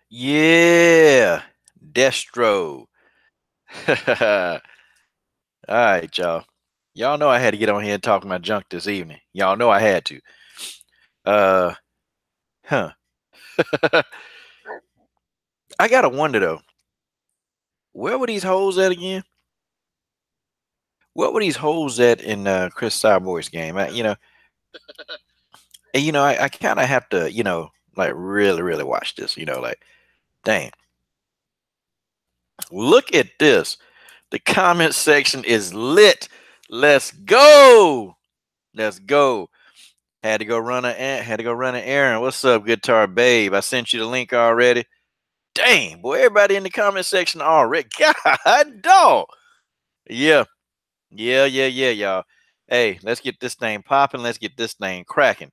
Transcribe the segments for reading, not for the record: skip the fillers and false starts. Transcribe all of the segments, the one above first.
Yeah, Destro. All right, y'all. Y'all know I had to get on here and talk my junk this evening. Y'all know I had to. Uh, huh. I gotta wonder though, where were these hoes at again? What were these hoes at in Chris Cyborg's game? I kind of have to, like really, really watch this. Like, dang, look at this. The comment section is lit. Let's go. Let's go. Had to go run an errand. What's up, guitar babe? I sent you the link already. Dang, boy, everybody in the comment section already. God dog. Yeah, yeah, y'all. Hey, let's get this thing popping. Let's get this thing cracking.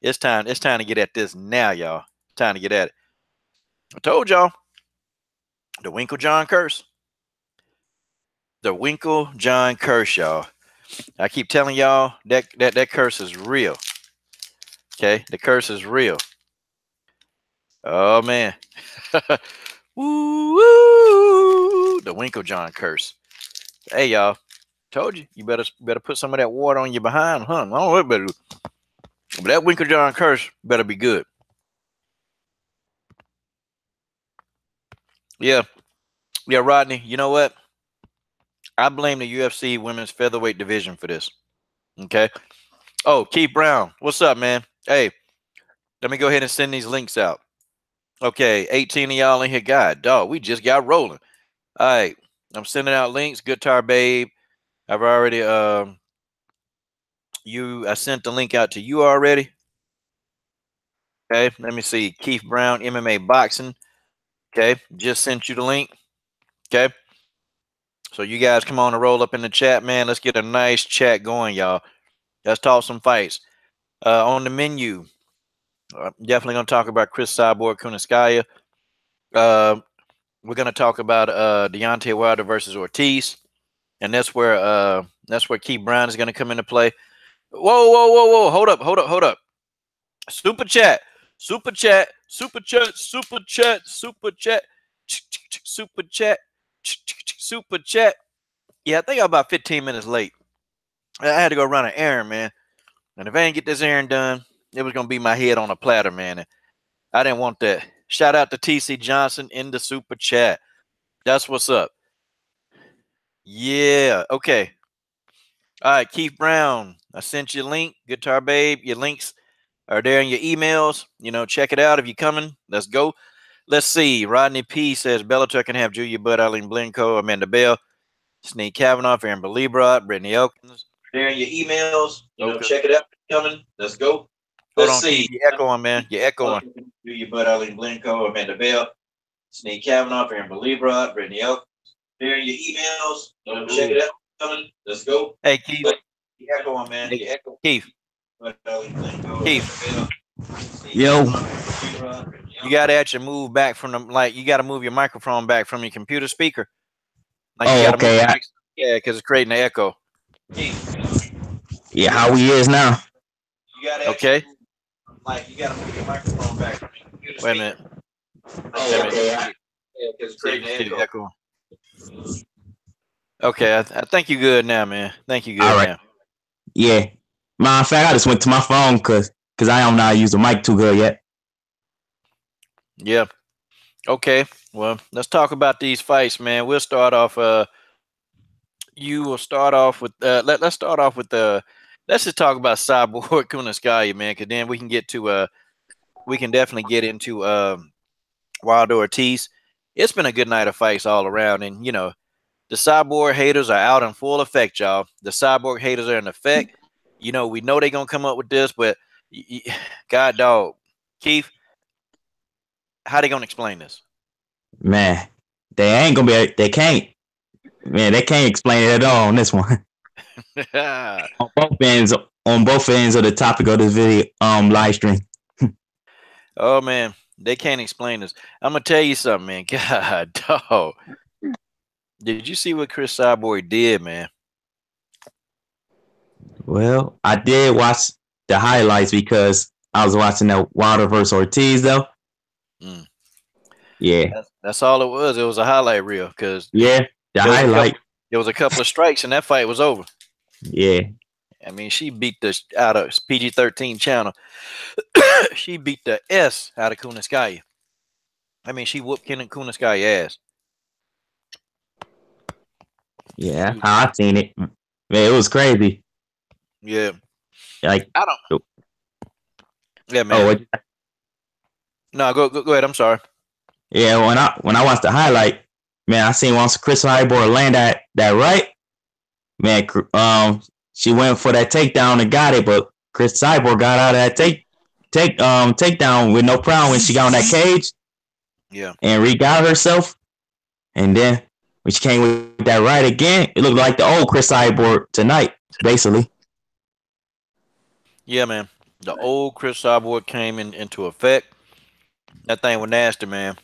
It's time to get at this now, y'all. Time to get at it. I told y'all the Winkle John curse. The Winkle John curse, y'all. I keep telling y'all that curse is real. Okay, the curse is real. Oh man. Woo, woo, the Winkle John curse. Hey y'all, told you better put some of that water on your behind, huh? I don't know what better do. But that Winkle John curse better be good. Yeah, yeah, Rodney. You know what? I blame the UFC women's featherweight division for this. Okay. Oh, Keith Brown, what's up, man? Hey, let me go ahead and send these links out. Okay, 18 of y'all in here. God, dog, we just got rolling. All right, I'm sending out links. Guitar Babe, I've already I sent the link out to you already. Okay, let me see. Keith Brown, MMA boxing. Okay, just sent you the link. Okay, so you guys come on and roll up in the chat, man. Let's get a nice chat going, y'all. Let's talk some fights. On the menu, definitely gonna talk about Chris Cyborg Kunitskaya. We're gonna talk about Deontay Wilder versus Ortiz, and that's where Keith Brown is gonna come into play. Whoa, whoa, whoa, whoa! Hold up! Super chat, super chat, super chat, super chat, super chat, super chat, super chat. Yeah, I think I'm about 15 minutes late. I had to go run an errand, man. And if I didn't get this errand done, it was gonna be my head on a platter, man. And I didn't want that. Shout out to TC Johnson in the super chat. That's what's up. Yeah. Okay. All right, Keith Brown. I sent you a link. Guitar Babe. Your links are there in your emails. Check it out if you're coming. Let's go. Let's see. Rodney P says Bellator can have Julia Budd, Eileen Blenko, Amanda Bell, Sneak Kavanaugh, Aaron Belibra, Brittany Elkins. There in your emails. Okay. Check it out. Coming. Let's go. Hold on, see. You're echoing, man. You're echoing. Julia Budd, Eileen Blenko, Amanda Bell, Sneak Kavanaugh, Aaron Belibra, Brittany Elkins. There in your emails. Check it out. Coming. Let's go. Hey, Keith. You're echoing, man. You're echoing. Keith. Keith. Yo. You gotta actually move back from the you gotta move your microphone back from your computer speaker. Like you gotta okay. Yeah, because it's creating an echo. Yeah, how he is now. You gotta okay. You gotta move your microphone back from your computer speaker. Wait a minute. Oh, okay. Yeah, because it's creating an echo. Okay, I think you're good now, man. Thank you good all right. Now. Yeah. Matter of fact, I just went to my phone because I don't know how to use the mic too good yet. Yeah. Okay. Well, let's talk about these fights, man. We'll start off. You will start off with. Let's start off with let's just talk about Cyborg Kunitskaya, man, because then we can get to. We can definitely get into Wilder Ortiz. It's been a good night of fights all around, and the Cyborg haters are out in full effect, y'all. The Cyborg haters are in effect. We know they're gonna come up with this, but God dog, Keith, how they gonna explain this? Man, they ain't gonna be. They can't. Man, they can't explain it at all on this one. on both ends of the topic of this video live stream. Oh man, they can't explain this. I'm gonna tell you something, man. God dog. Did you see what Chris Cyborg did, man? Well, I did watch the highlights because I was watching that Wilder versus Ortiz, though. Yeah. That's all it was. It was a highlight reel because Yeah. The there was a couple. highlight. There was a couple of strikes and that fight was over. Yeah. I mean, she beat the out of PG-13 channel. She beat the S out of Kunitskaya. I mean, she whooped Kunitskaya ass. Yeah. That's how I seen it. Man, it was crazy. Yeah. Like, I don't. Yeah, oh, man. No, go ahead. I'm sorry. yeah. When I watched the highlight, man, I seen once Chris Cyborg land that right. Man, she went for that takedown and got it, but Chris Cyborg got out of that takedown with no problem when she got on that cage. Yeah. And re-got herself. And then when she came with that right again, it looked like the old Chris Cyborg tonight, basically. Yeah, man. The old Chris Cyborg came into effect. That thing was nasty, man.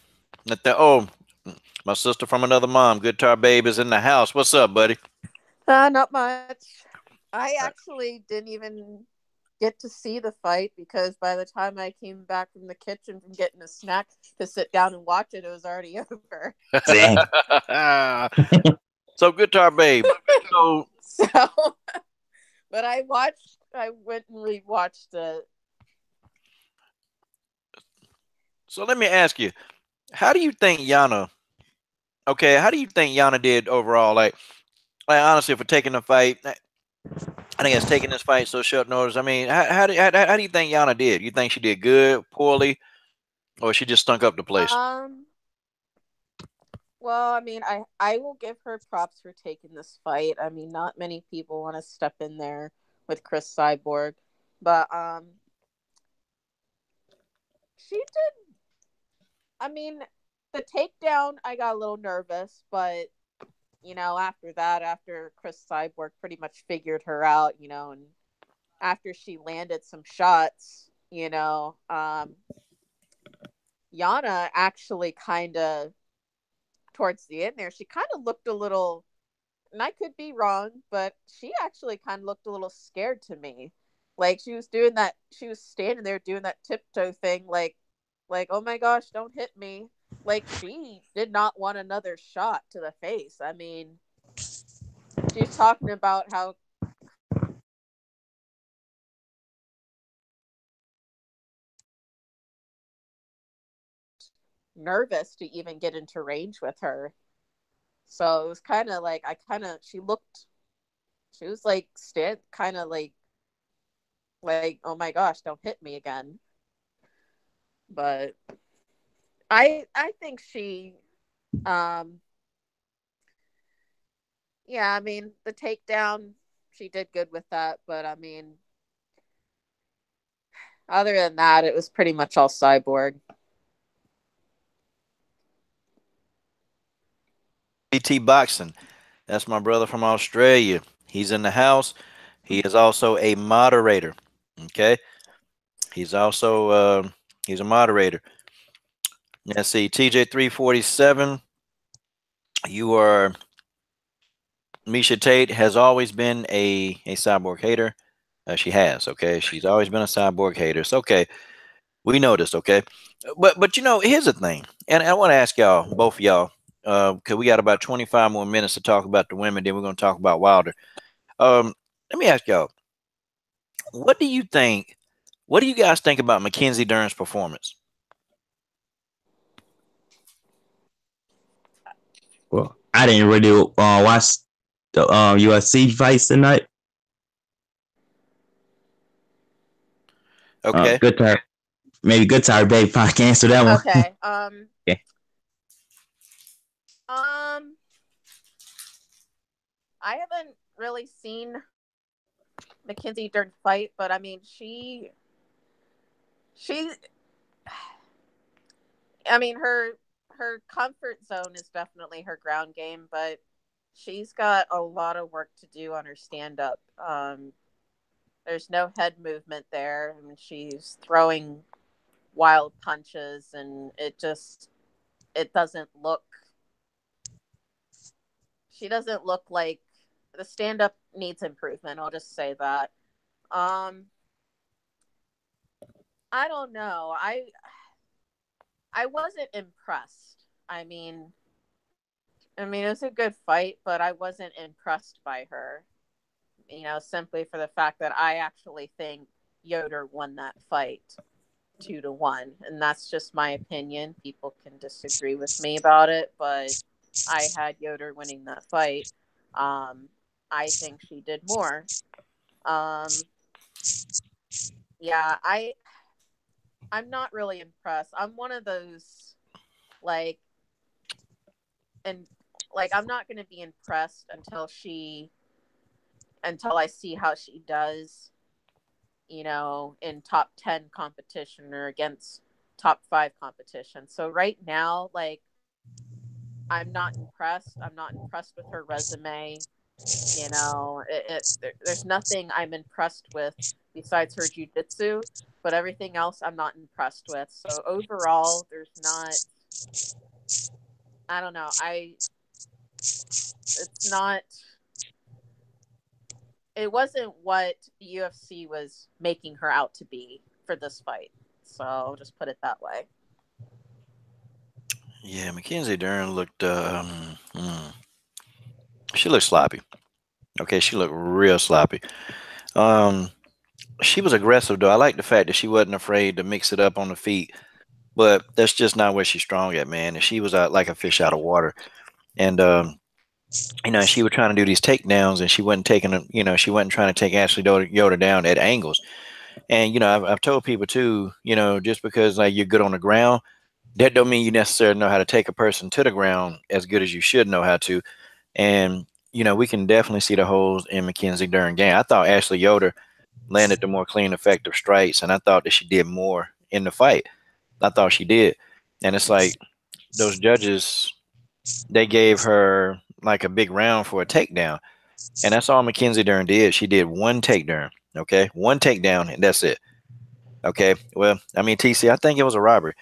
My sister from another mom, Good Tar Babe, is in the house. What's up, buddy? Not much. I actually didn't even get to see the fight because by the time I came back from the kitchen from getting a snack to sit down and watch it, it was already over. Dang. So Good Tar Babe. So, but I went and rewatched it. So let me ask you, how do you think Yana? Okay, how do you think Yana did overall? Like honestly, for taking the fight, I think it's taking this fight so short notice. I mean, how do you think Yana did? You think she did good, poorly, or she just stunk up the place? Well, I mean, I will give her props for taking this fight. I mean, not many people want to step in there with Chris Cyborg, but she did. I mean, the takedown, I got a little nervous, but after that, after Chris Cyborg pretty much figured her out, and after she landed some shots, Yana actually kind of towards the end there, she kind of looked a little, and I could be wrong, but she actually kind of looked a little scared to me. Like she was doing that, she was standing there doing that tiptoe thing, like, oh my gosh, don't hit me. Like she did not want another shot to the face. I mean, she's talking about how nervous to even get into range with her. So it was kind of like she was like kind of like oh my gosh, don't hit me again. But I think she yeah, I mean the takedown she did good with that, but I mean other than that it was pretty much all Cyborg. BT Boxing. That's my brother from Australia. He's in the house. He is also a moderator. Okay. He's also he's a moderator. Let's see, TJ347. You are Misha Tate has always been a Cyborg hater. She has, okay. She's always been a Cyborg hater. It's okay. We noticed, okay. But here's the thing, and I want to ask y'all, both of y'all, because we got about 25 more minutes to talk about the women. Then we're going to talk about Wilder. Let me ask y'all, what do you think? What do you guys think about Mackenzie Dern's performance? Well, I didn't really watch the UFC fights tonight. Okay. Good time. Maybe Good Time Babe probably can answer that one. Okay. Okay. I haven't really seen Mackenzie Dern fight, but I mean she I mean her comfort zone is definitely her ground game, but she's got a lot of work to do on her stand up. There's no head movement there. I mean, she's throwing wild punches, and it doesn't look. She doesn't look like the stand up needs improvement. I'll just say that. Um, I don't know. I I wasn't impressed. It was a good fight, but I wasn't impressed by her. Simply for the fact that I actually think Yoder won that fight 2-1, and that's just my opinion. People can disagree with me about it, but I had Yoder winning that fight. I think she did more. Yeah, I'm not really impressed. I'm one of those like and I'm not going to be impressed until I see how she does, in top 10 competition or against top 5 competition. So right now, I'm not impressed. I'm not impressed with her resume. There's nothing I'm impressed with besides her jiu-jitsu, but everything else I'm not impressed with. So overall, there's not, I don't know. It's not, it wasn't what the UFC was making her out to be for this fight. So I'll just put it that way. Yeah, Mackenzie Dern looked. She looked sloppy. Okay, she looked real sloppy. Um, she was aggressive though. I like the fact that she wasn't afraid to mix it up on the feet. But that's just not where she's strong at, man. And she was like a fish out of water. And she was trying to do these takedowns, and she wasn't taking them. She wasn't trying to take Ashley Yoder down at angles. And I've told people too. Just because like you're good on the ground, that don't mean you necessarily know how to take a person to the ground as good as you should know how to. And we can definitely see the holes in Mackenzie Dern game. I thought Ashley Yoder landed the more clean, effective strikes, and I thought that she did more in the fight. I thought she did. And it's like those judges, they gave her like a big round for a takedown. And that's all Mackenzie Dern did. She did one takedown. Okay. One takedown, and that's it. Okay. Well, TC, I think it was a robbery.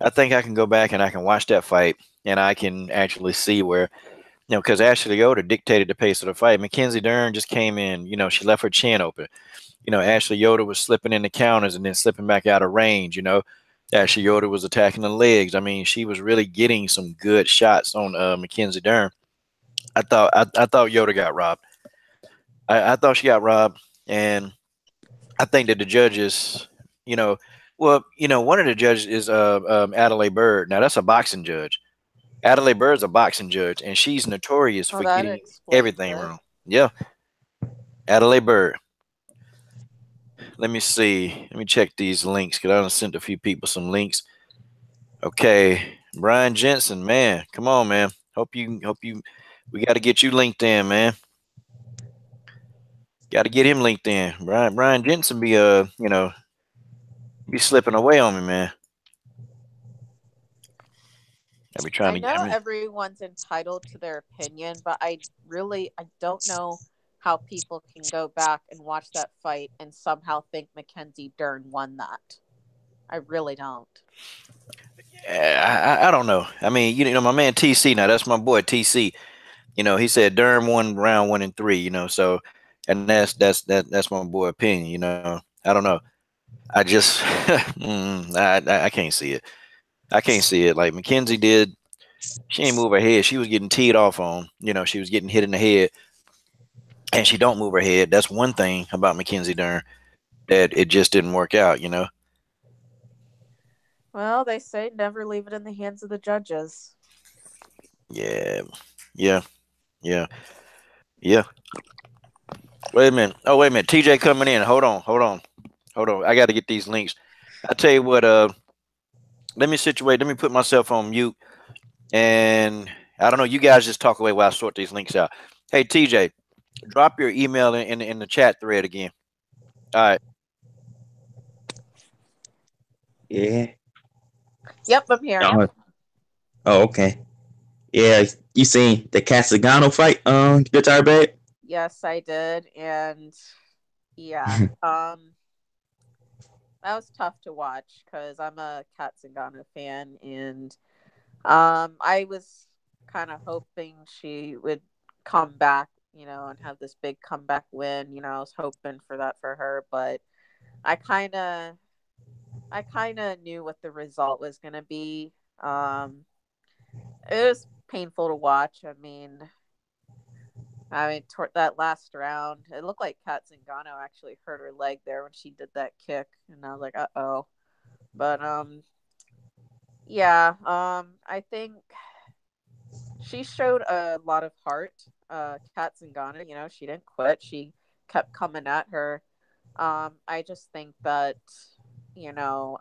I think I can go back and I can watch that fight, and I can actually see where, because Ashley Yoder dictated the pace of the fight. Mackenzie Dern just came in, she left her chin open. Ashley Yoder was slipping in the counters and then slipping back out of range. Ashley Yoder was attacking the legs. She was really getting some good shots on Mackenzie Dern. I thought Yoder got robbed. I thought she got robbed, and I think that the judges, one of the judges is Adelaide Bird. Now that's a boxing judge. Adelaide Bird's a boxing judge, and she's notorious Well, for that getting explains everything it. wrong. Yeah, Adelaide Bird. Let me see. Let me check these links because I done sent a few people some links. Okay, Brian Jensen, man, come on, man. Hope you. We got to get you linked in, man. Got to get him linked in. Brian Jensen be slipping away on me, man. I be trying I to get know him. everyone's entitled to their opinion, but I don't know how people can go back and watch that fight and somehow think Mackenzie Dern won that. I really don't. I don't know. My man TC. Now that's my boy TC. He said Durham won round 1 and 3. So, and that's my boy opinion. I don't know. I just I can't see it. I can't see it. Like Mackenzie did, she ain't move her head. She was getting teed off on. She was getting hit in the head, and she don't move her head. That's one thing about Mackenzie Dern that it just didn't work out. Well, they say never leave it in the hands of the judges. Yeah, yeah, yeah, yeah. Wait a minute. Oh, wait a minute. TJ coming in. Hold on. I got to get these links. I tell you what. Let me situate. Let me put myself on mute, and I don't know. You guys just talk away while I sort these links out. Hey, TJ, drop your email in the chat thread again. All right. Yeah. Yep, I'm here. Oh, okay. Yeah, you seen the Zingano fight, Guitar Bag? Yes, I did, and yeah, that was tough to watch because I'm a Zingano fan, and I was kind of hoping she would come back, and have this big comeback win. I was hoping for that for her, but I kind of I kind of knew what the result was going to be. It was painful to watch. Toward that last round, it looked like Kat Zingano actually hurt her leg there when she did that kick, and I was like, "Uh oh." But yeah. I think she showed a lot of heart. Kat Zingano, she didn't quit. She kept coming at her. I just think that, you know,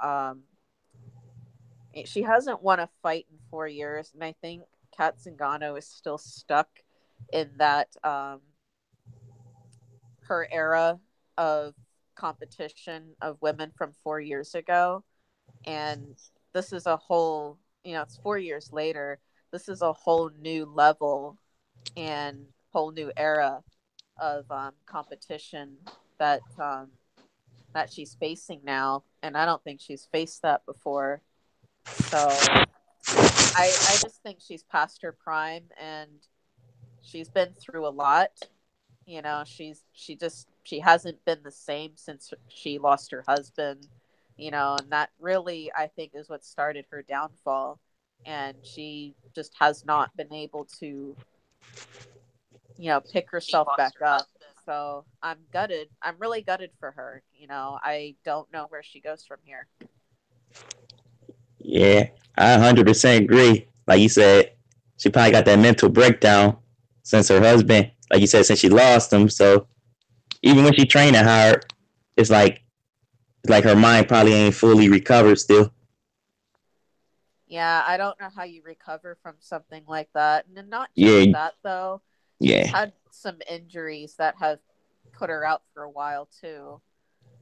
she hasn't won a fight in 4 years, and I think Kat Zingano is still stuck in that her era of competition of women from 4 years ago, and this is a whole, it's 4 years later. This is a whole new level and whole new era of competition that she's facing now, and I don't think she's faced that before. So I just think she's past her prime, and she's been through a lot. She hasn't been the same since she lost her husband. And that really, I think, is what started her downfall. And she just has not been able to, pick herself back up. So I'm gutted. I'm really gutted for her. I don't know where she goes from here. Yeah, I 100% agree. Like you said, she probably got that mental breakdown since her husband, like you said, since she lost him. So even when she training hard, it's like her mind probably ain't fully recovered still. Yeah, I don't know how you recover from something like that. And not just Yeah, that, though. She's yeah, had some injuries that have put her out for a while, too.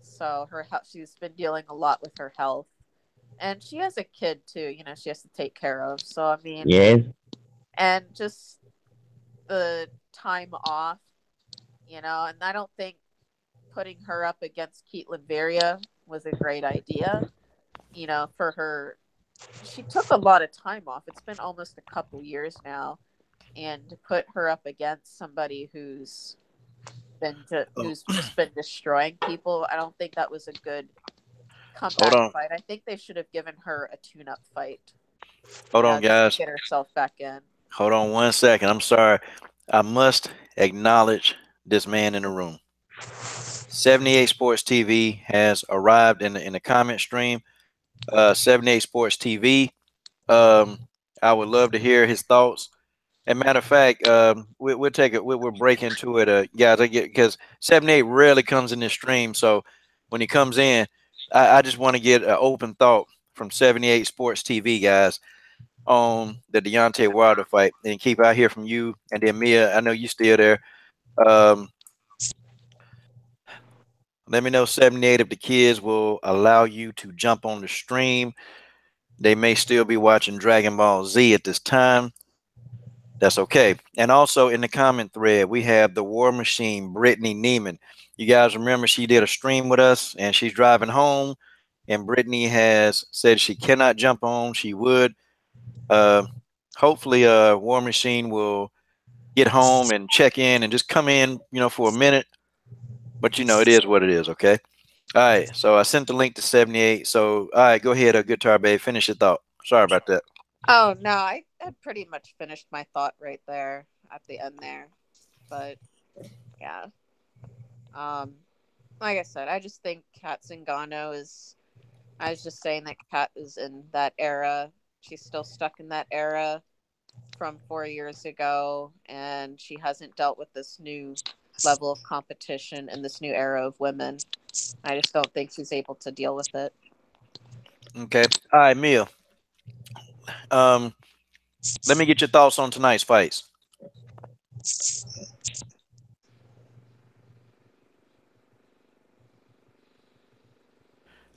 So she's been dealing a lot with her health. And she has a kid, too, she has to take care of. So, yeah, and just the time off, and I don't think putting her up against Keitlan Veria was a great idea, for her. She took a lot of time off. It's been almost a couple years now, and to put her up against somebody who's just been destroying people, I don't think that was a good Hold comeback on. fight. I think they should have given her a tune-up fight, Hold on, just to guys. get herself back in. Hold on 1 second. I'm sorry. I must acknowledge this man in the room. 78 Sports TV has arrived in the comment stream. 78 Sports TV. Um, I would love to hear his thoughts. And matter of fact, we'll take it. We'll break into it, guys. I get because 78 rarely comes in this stream, so when he comes in, I just want to get an open thought from 78 Sports TV, guys, on the Deontay Wilder fight, and keep out here from you, and then Mia. I know you still there. Um, Let me know 78 if the kids will allow you to jump on the stream. They may still be watching Dragon Ball Z at this time. That's okay. And also in the comment thread, we have the War Machine, Brittany Neiman. You guys remember she did a stream with us and she's driving home. And Brittany has said she cannot jump on. She would. Uh, Hopefully, War Machine will get home and check in and just come in, for a minute. But it is what it is, okay? All right. So I sent the link to 78. So, all right, go ahead, Guitar Babe. Finish your thought. Sorry about that. Oh no, I had pretty much finished my thought right there at the end there. But yeah. Like I said, I just think Kat Zingano is. I was just saying that Kat is in that era. She's still stuck in that era from 4 years ago, and she hasn't dealt with this new level of competition and this new era of women. I just don't think she's able to deal with it. Okay. All right, Mia. Um, Let me get your thoughts on tonight's fights.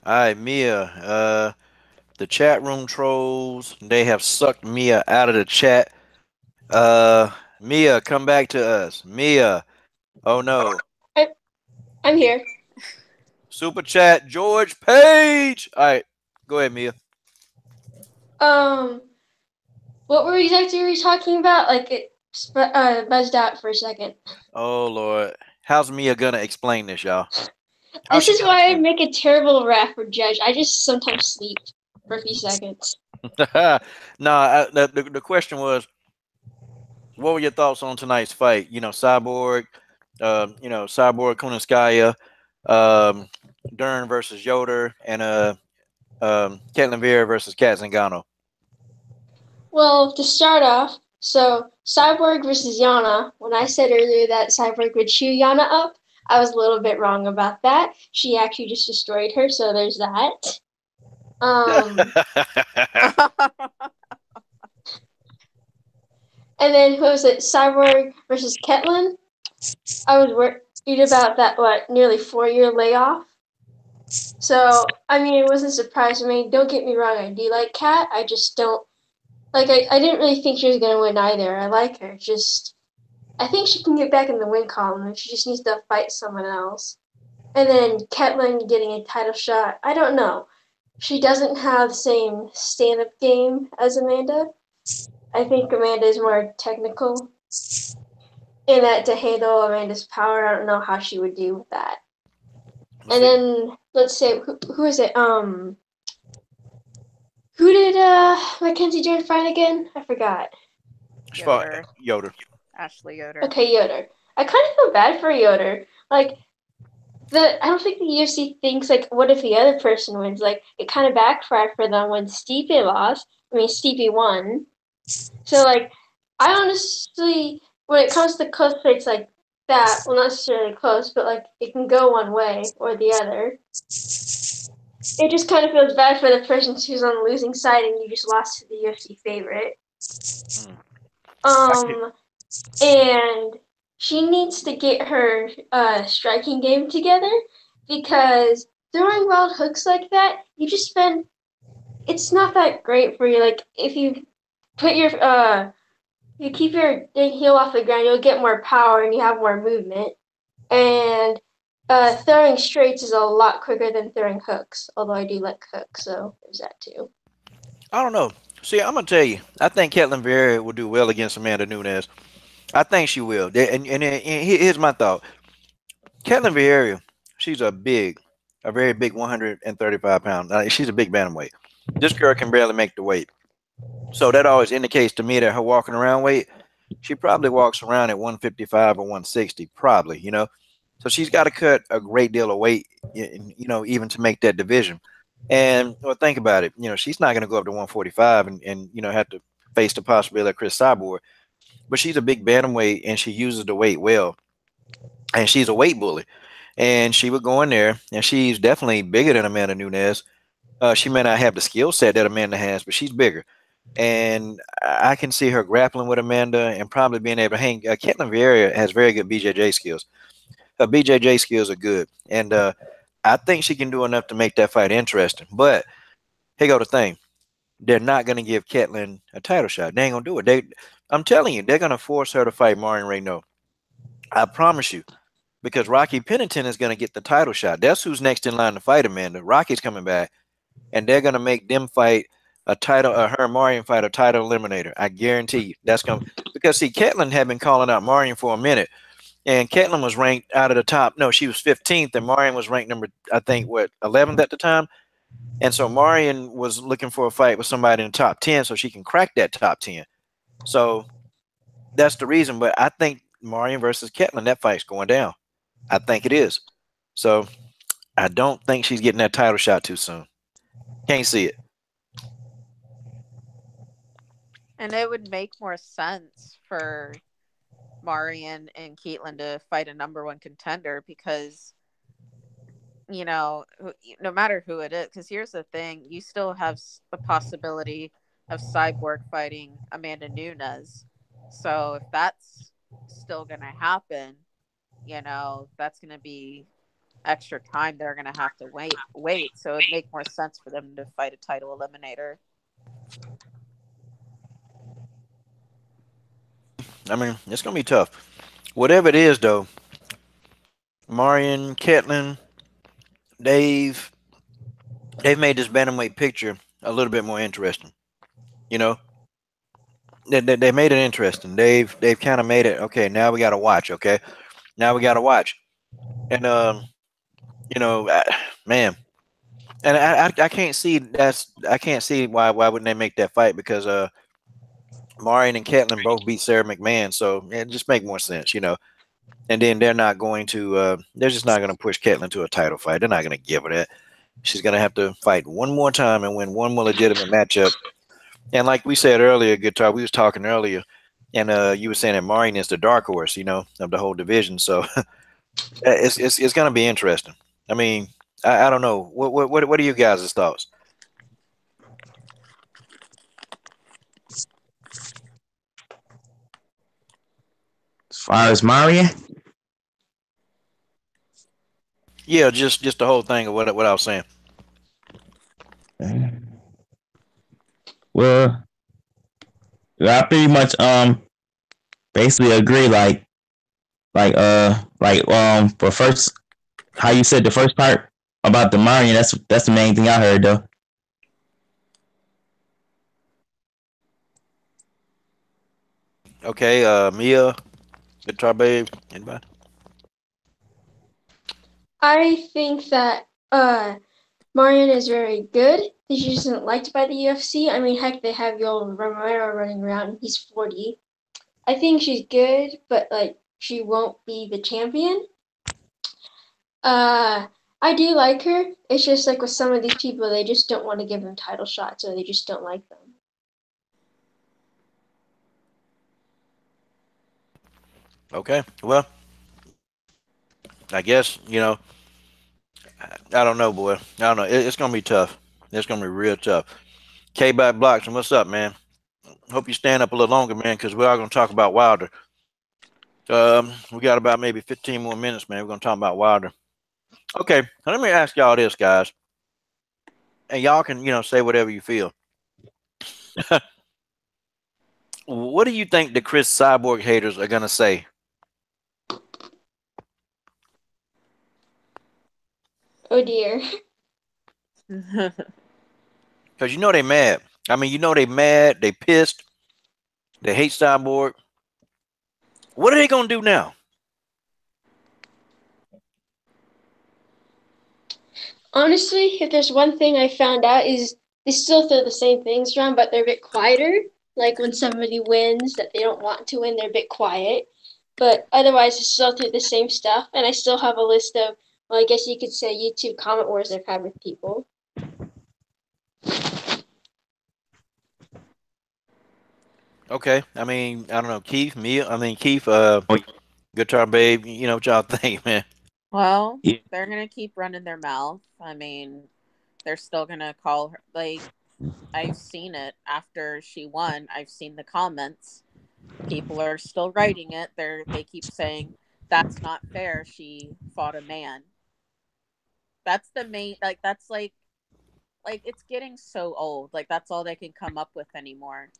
All right, Mia. The chat room trolls, they have sucked Mia out of the chat. Mia, come back to us. Mia. Oh no. I'm here. Super chat, George Page. All right, go ahead, Mia. What were exactly were you talking about? Like it buzzed out for a second. Oh Lord, how's Mia gonna explain this, y'all? This is why I make a terrible ref or judge. I just sometimes sleep for a few seconds. No, the question was, what were your thoughts on tonight's fight? Cyborg, Cyborg Kunitskaya, um, Dern versus Yoder, and Caitlin Vera versus Kat Zingano. Well, to start off, so Cyborg versus Yana. When I said earlier that Cyborg would chew Yana up, I was a little bit wrong about that. She actually just destroyed her, so there's that. And then who was it? Cyborg versus Ketlin. I was worried about that nearly 4-year layoff. So I mean, it wasn't surprising me. Don't get me wrong, I do like Kat. I just don't like. I didn't really think she was gonna win either. I like her. Just I think she can get back in the win column. She just needs to fight someone else. And then Ketlin getting a title shot. I don't know. She doesn't have the same stand-up game as Amanda. I think Amanda is more technical. And that to handle Amanda's power, I don't know how she would do with that. And then let's say who is it? Who did Mackenzie Dern fight again? I forgot. Yoder. Ashley Yoder. Okay, Yoder. I kind of feel bad for Yoder. Like I don't think the UFC thinks like, what if the other person wins? Like it kind of backfired for them when Stipe lost. I mean, Stipe won. So like, I honestly, when it comes to close fights like that, well, not necessarily close, but like it can go one way or the other. It just kind of feels bad for the person who's on the losing side and you just lost to the UFC favorite. And she needs to get her striking game together because throwing wild hooks like that, it's not that great for you. Like if you put you keep your heel off the ground, you'll get more power and you have more movement. And throwing straights is a lot quicker than throwing hooks, although I do like hooks, so there's that too. I don't know. See, I'm gonna tell you, I think Caitlin Vera will do well against Amanda Nunez. I think she will. And here's my thought. Caitlin Vera, she's a very big 135 pound. She's a big bantamweight. This girl can barely make the weight. So that always indicates to me that her walking around weight, she probably walks around at 155 or 160, probably, So she's got to cut a great deal of weight, even to make that division. And think about it. She's not going to go up to 145 and have to face the possibility of Chris Cyborg. But she's a big bantamweight and she uses the weight well. And she's a weight bully. And she would go in there and she's definitely bigger than Amanda Nunez. She may not have the skill set that Amanda has, but she's bigger. And I can see her grappling with Amanda and probably being able to hang. Caitlin Vera has very good BJJ skills. Her BJJ skills are good. And I think she can do enough to make that fight interesting. But here go the thing. They're not going to give Caitlin a title shot. They ain't going to do it. I'm telling you, they're going to force her to fight Marion Renaud. I promise you. Because Rocky Pennington is going to get the title shot. That's who's next in line to fight Amanda. Rocky's coming back. And they're going to make them fight a title, her and Marion fight a title eliminator. I guarantee you. That's going to, because see, Caitlin had been calling out Marion for a minute. And Caitlin was ranked out of the top. No, she was 15th. And Marion was ranked number, I think, 11th at the time. And so Marion was looking for a fight with somebody in the top 10 so she can crack that top 10. So that's the reason. But I think Marion versus Caitlin, that fight's going down. I think it is. So I don't think she's getting that title shot too soon. Can't see it. And it would make more sense for Marion and Caitlin to fight a number one contender because, no matter who it is, because here's the thing, you still have the possibility of Cyborg fighting Amanda Nunez. So if that's still going to happen, that's going to be extra time they're going to have to wait. So it'd make more sense for them to fight a title eliminator. I mean, it's going to be tough. Whatever it is, though, Marion, Caitlin, they've made this bantamweight picture a little bit more interesting. They made it interesting. They've kind of made it, okay, now we got to watch, okay? Now we got to watch. And Man, and I can't see I can't see why wouldn't they make that fight because Marion and Ketlin both beat Sarah McMahon, so it just make more sense, And then they're not going to they're just not going to push Ketlin to a title fight. They're not going to give her that. She's going to have to fight one more time and win one more legitimate matchup. And like we said earlier, Guitar, we was talking earlier, and you were saying that Marion is the dark horse, of the whole division. So it's going to be interesting. I mean, I don't know. What are you guys' thoughts? As far as Marion, Yeah, just the whole thing of what I was saying. well, I pretty much basically agree. For first, how you said the first part about the Marion, that's the main thing I heard though. Okay, Mia, Guitar Babe, anybody? I think that Marion is very good. She isn't liked by the UFC. I mean, heck, they have Yoel Romero running around. He's 40. I think she's good, but she won't be the champion. I do like her. It's just like with some of these people, they just don't want to give them title shots, or they just don't like them. Okay, well, I guess I don't know, boy. I don't know. It's gonna be tough. It's gonna be real tough. K by Blocks, and what's up, man? Hope you stand up a little longer, man, because we are gonna talk about Wilder. We got about maybe 15 more minutes, man. We're gonna talk about Wilder. Okay, let me ask y'all this, guys, and y'all can say whatever you feel. What do you think the Chris Cyborg haters are gonna say? Oh dear. Because they mad. I mean, they mad, they pissed, they hate Cyborg. What are they gonna do now? Honestly, if there's one thing I found out is they still throw the same things around, but they're a bit quieter. Like when somebody wins that they don't want to win, they're a bit quiet. But otherwise, I still through the same stuff, and I still have a list of, well, I guess you could say YouTube comment wars I've had with people. Okay, I mean, I don't know, Keith, Guitar Babe, what y'all think, man? Well, Yeah. they're gonna keep running their mouth. I mean, they're still gonna call her I've seen it after she won. I've seen the comments. People are still writing it. They keep saying that's not fair. She fought a man. That's the main that's it's getting so old. That's all they can come up with anymore.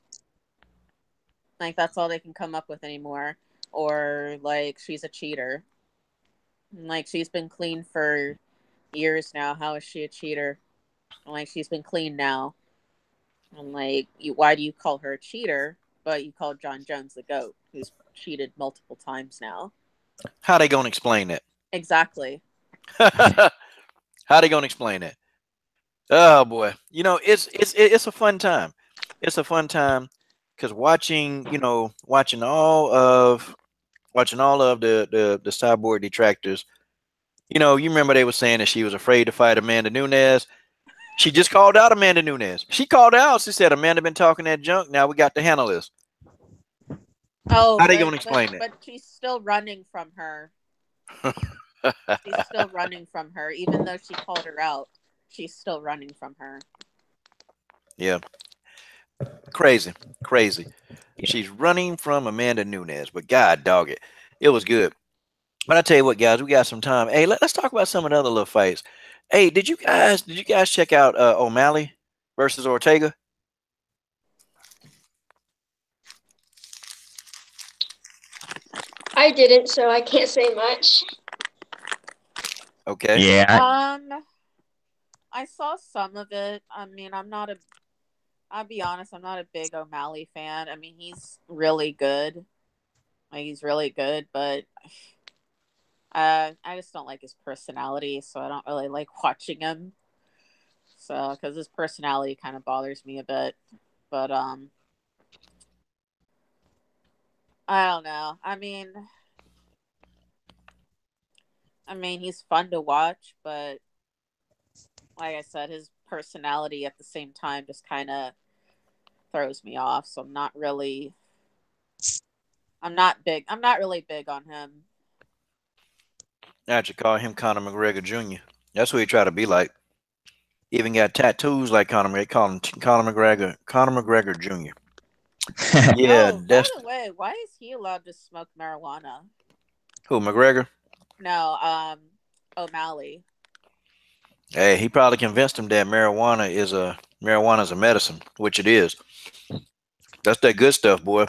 That's all they can come up with anymore. Or she's a cheater. She's been clean for years now. How is she a cheater? She's been clean now. And why do you call her a cheater, but you call John Jones the GOAT, who's cheated multiple times now? How they gonna explain that? Exactly. How they gonna explain that? Oh boy, it's a fun time. It's a fun time because watching all of the Cyborg detractors. You remember they were saying that she was afraid to fight Amanda Nunez. She just called out Amanda Nunez. She called out. She said Amanda been talking that junk. Now we got to handle this. Oh, how they gonna explain it? But she's still running from her. She's still running from her, even though she called her out. She's still running from her. Yeah. Crazy. She's running from Amanda Nunez, but God dog it was good. But I tell you what, guys, we got some time. Hey, let's talk about some of the other little fights. Hey, did you guys check out O'Malley versus Ortega? I didn't, so I can't say much. Okay. Yeah. I saw some of it. I mean, I'll be honest, I'm not a big O'Malley fan. I mean, he's really good. He's really good, but I just don't like his personality, so I don't really like watching him. So, because his personality kind of bothers me a bit, but I don't know. I mean, he's fun to watch, but like I said, his personality at the same time just kind of throws me off. So I'm not really big on him. I actually call him Conor McGregor Jr. That's who he try to be like. Even got tattoos like Conor. They call him Conor McGregor. Conor McGregor Jr. Yeah, Oh, by that's the way, why is he allowed to smoke marijuana? who McGregor. No, O'Malley. Hey, he probably convinced him that marijuana is a medicine, which it is. That's that good stuff, boy.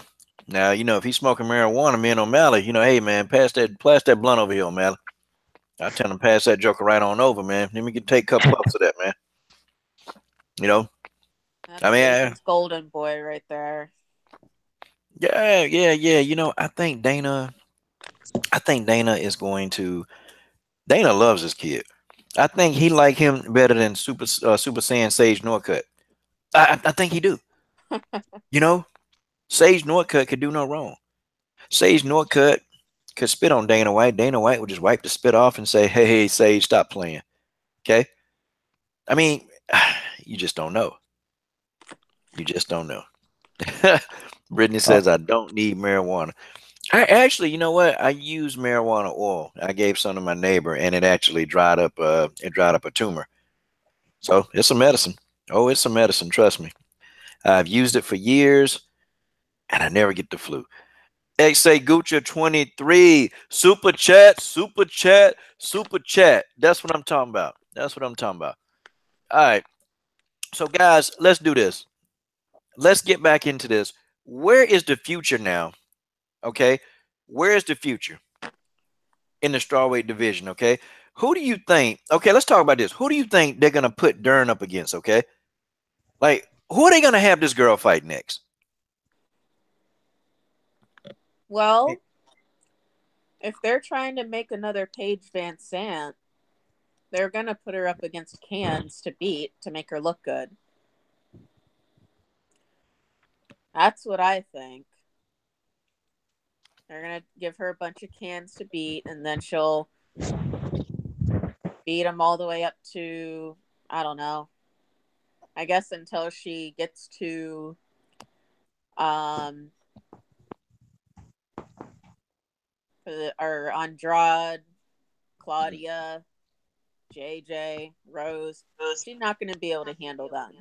Now if he's smoking marijuana, me and O'Malley, hey man, pass that blunt over here, O'Malley. I tell him pass that joker right on over, man. Let me take a couple puffs of that, man. You know, That's I mean, Asian's golden boy right there. yeah. I think Dana is going to. Dana loves his kid. I think he like him better than Super Saiyan Sage Northcutt. I think he do. You know, Sage Northcutt could do no wrong. Sage Northcutt could spit on Dana White. Dana White would just wipe the spit off and say, "Hey, Sage, stop playing." Okay. I mean, you just don't know. You just don't know. Brittany says I don't need marijuana. I actually, you know what? I use marijuana oil. I gave some to my neighbor, and it actually dried up. It dried up a tumor. So it's a medicine. Oh, it's a medicine. Trust me. I've used it for years, and I never get the flu. XA Gucci 23 super chat, super chat, super chat. That's what I'm talking about. That's what I'm talking about. All right. So guys, let's do this. Let's get back into this. Where is the future now? Okay. Where is the future in the strawweight division? Okay. Who do you think? Okay, let's talk about this. Who do you think they're gonna put Dern up against? Okay. Like, who are they gonna have this girl fight next? Well, if they're trying to make another Paige Van Sant, they're gonna put her up against Cans to beat to make her look good. That's what I think. They're gonna give her a bunch of cans to beat, and then she'll beat them all the way up to, I don't know, I guess until she gets to or Andrade, Claudia, JJ, Rose. She's not going to be able to handle them.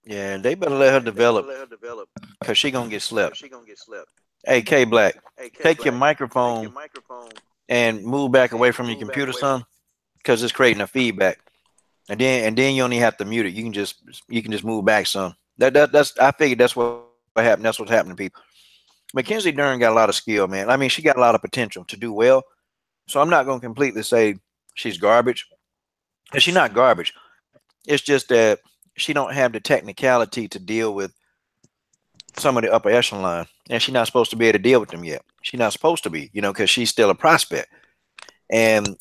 Yeah, they better let her develop because she gonna get slept. Hey, K Black, take your microphone and move back away from your computer, son, because it's creating a feedback. And then you only have to mute it. You can just move back some. That's I figured that's what happened. That's what's happening to people. Mackenzie Dern got a lot of skill, man. I mean, she got a lot of potential to do well. So I'm not gonna completely say she's garbage. And she's not garbage. It's just that she don't have the technicality to deal with some of the upper echelon, and she's not supposed to be able to deal with them yet. She's not supposed to be, because she's still a prospect. And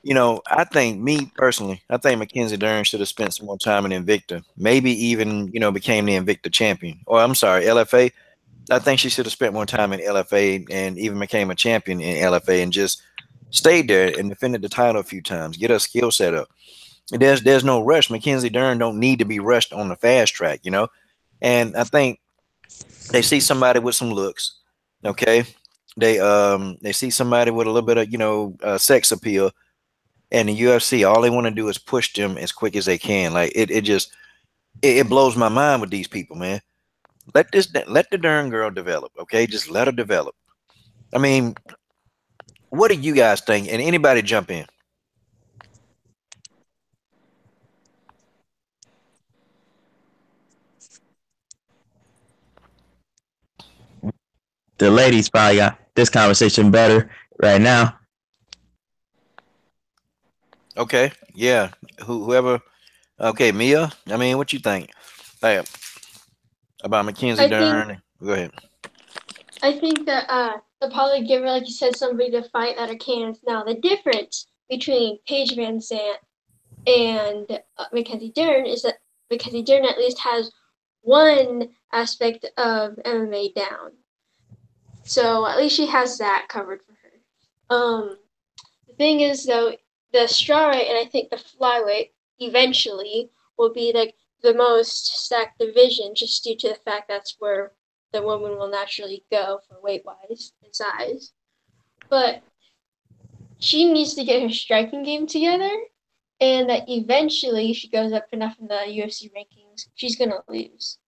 I think me personally, I think Mackenzie Dern should have spent some more time in Invicta. Maybe even became the Invicta champion. Or I'm sorry, LFA. I think she should have spent more time in LFA and even became a champion in LFA and just stayed there and defended the title a few times. Get her skill set up. There's no rush. Mackenzie Dern don't need to be rushed on the fast track, And I think they see somebody with some looks, okay? They see somebody with a little bit of sex appeal, and the UFC all they want to do is push them as quick as they can. Like it blows my mind with these people, man. Let the Dern girl develop, okay? Just let her develop. I mean, what do you guys think? And anybody jump in. The ladies probably got this conversation better right now. Okay, yeah. Whoever. Okay, Mia. I mean, what you think? Hey, about Mackenzie Dern? Go ahead. I think that they'll probably give her, like you said, somebody to fight that are cans. Now, the difference between Paige Van Zant and Mackenzie Dern is that Mackenzie Dern at least has one aspect of MMA down. So at least she has that covered for her. The thing is, though, the strawweight and I think the flyweight eventually will be like the most stacked division, just due to the fact that's where the woman will naturally go for weight wise and size. But she needs to get her striking game together, and that eventually she goes up enough in the UFC rankings, she's gonna lose.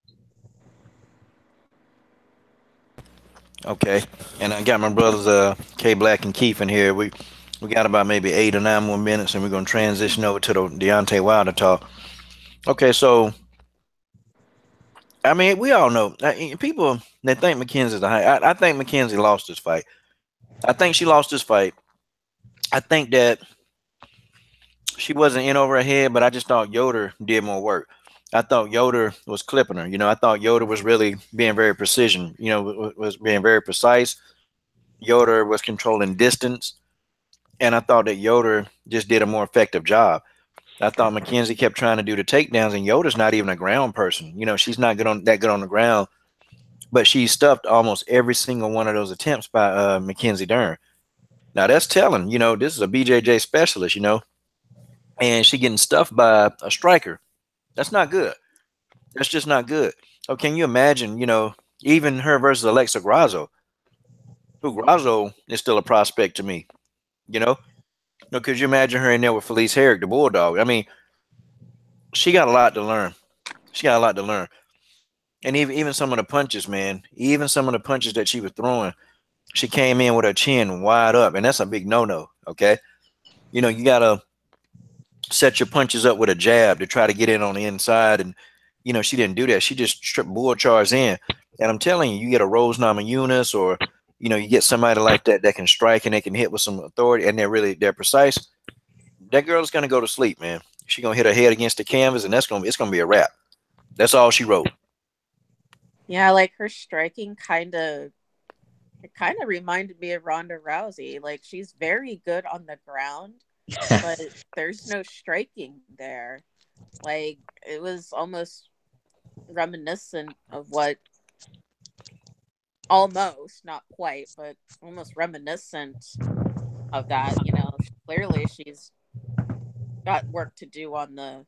Okay, and I got my brothers K Black and Keith in here. We got about maybe 8 or 9 more minutes, and we're gonna transition over to the Deontay Wilder talk. Okay, so I mean, we all know people that think Mackenzie's the high. I think Mackenzie lost this fight. I think she lost this fight. I think that she wasn't in over her head, but I just thought Yoder did more work. I thought Yoder was clipping her. I thought Yoder was really being very precision. Was being very precise. Yoder was controlling distance, and I thought that Yoder just did a more effective job. I thought Mackenzie kept trying to do the takedowns, and Yoder's not even a ground person. She's not good on the ground, but she stuffed almost every single one of those attempts by Mackenzie Dern. Now that's telling. This is a BJJ specialist. And she getting stuffed by a striker. That's not good. That's just not good. Oh, can you imagine? Even her versus Alexa Grasso. Who Grasso is still a prospect to me. Could you imagine her in there with Felice Herrick, the Bulldog? I mean, she got a lot to learn. She got a lot to learn. And even some of the punches, man, even some of the punches that she was throwing, she came in with her chin wide up, and that's a big no-no, okay? You got to set your punches up with a jab to try to get in on the inside, and, she didn't do that. She just stripped bull charge in. And I'm telling you, you get a Rose Namajunas or, you get somebody like that can strike and they can hit with some authority, and they're precise. That girl is going to go to sleep, man. She's going to hit her head against the canvas, and it's going to be a wrap. That's all she wrote. Yeah, like her striking kind of reminded me of Ronda Rousey. Like, she's very good on the ground, but there's no striking there. Like, it was almost reminiscent of what, almost, not quite, but almost reminiscent of that. Clearly she's got work to do on the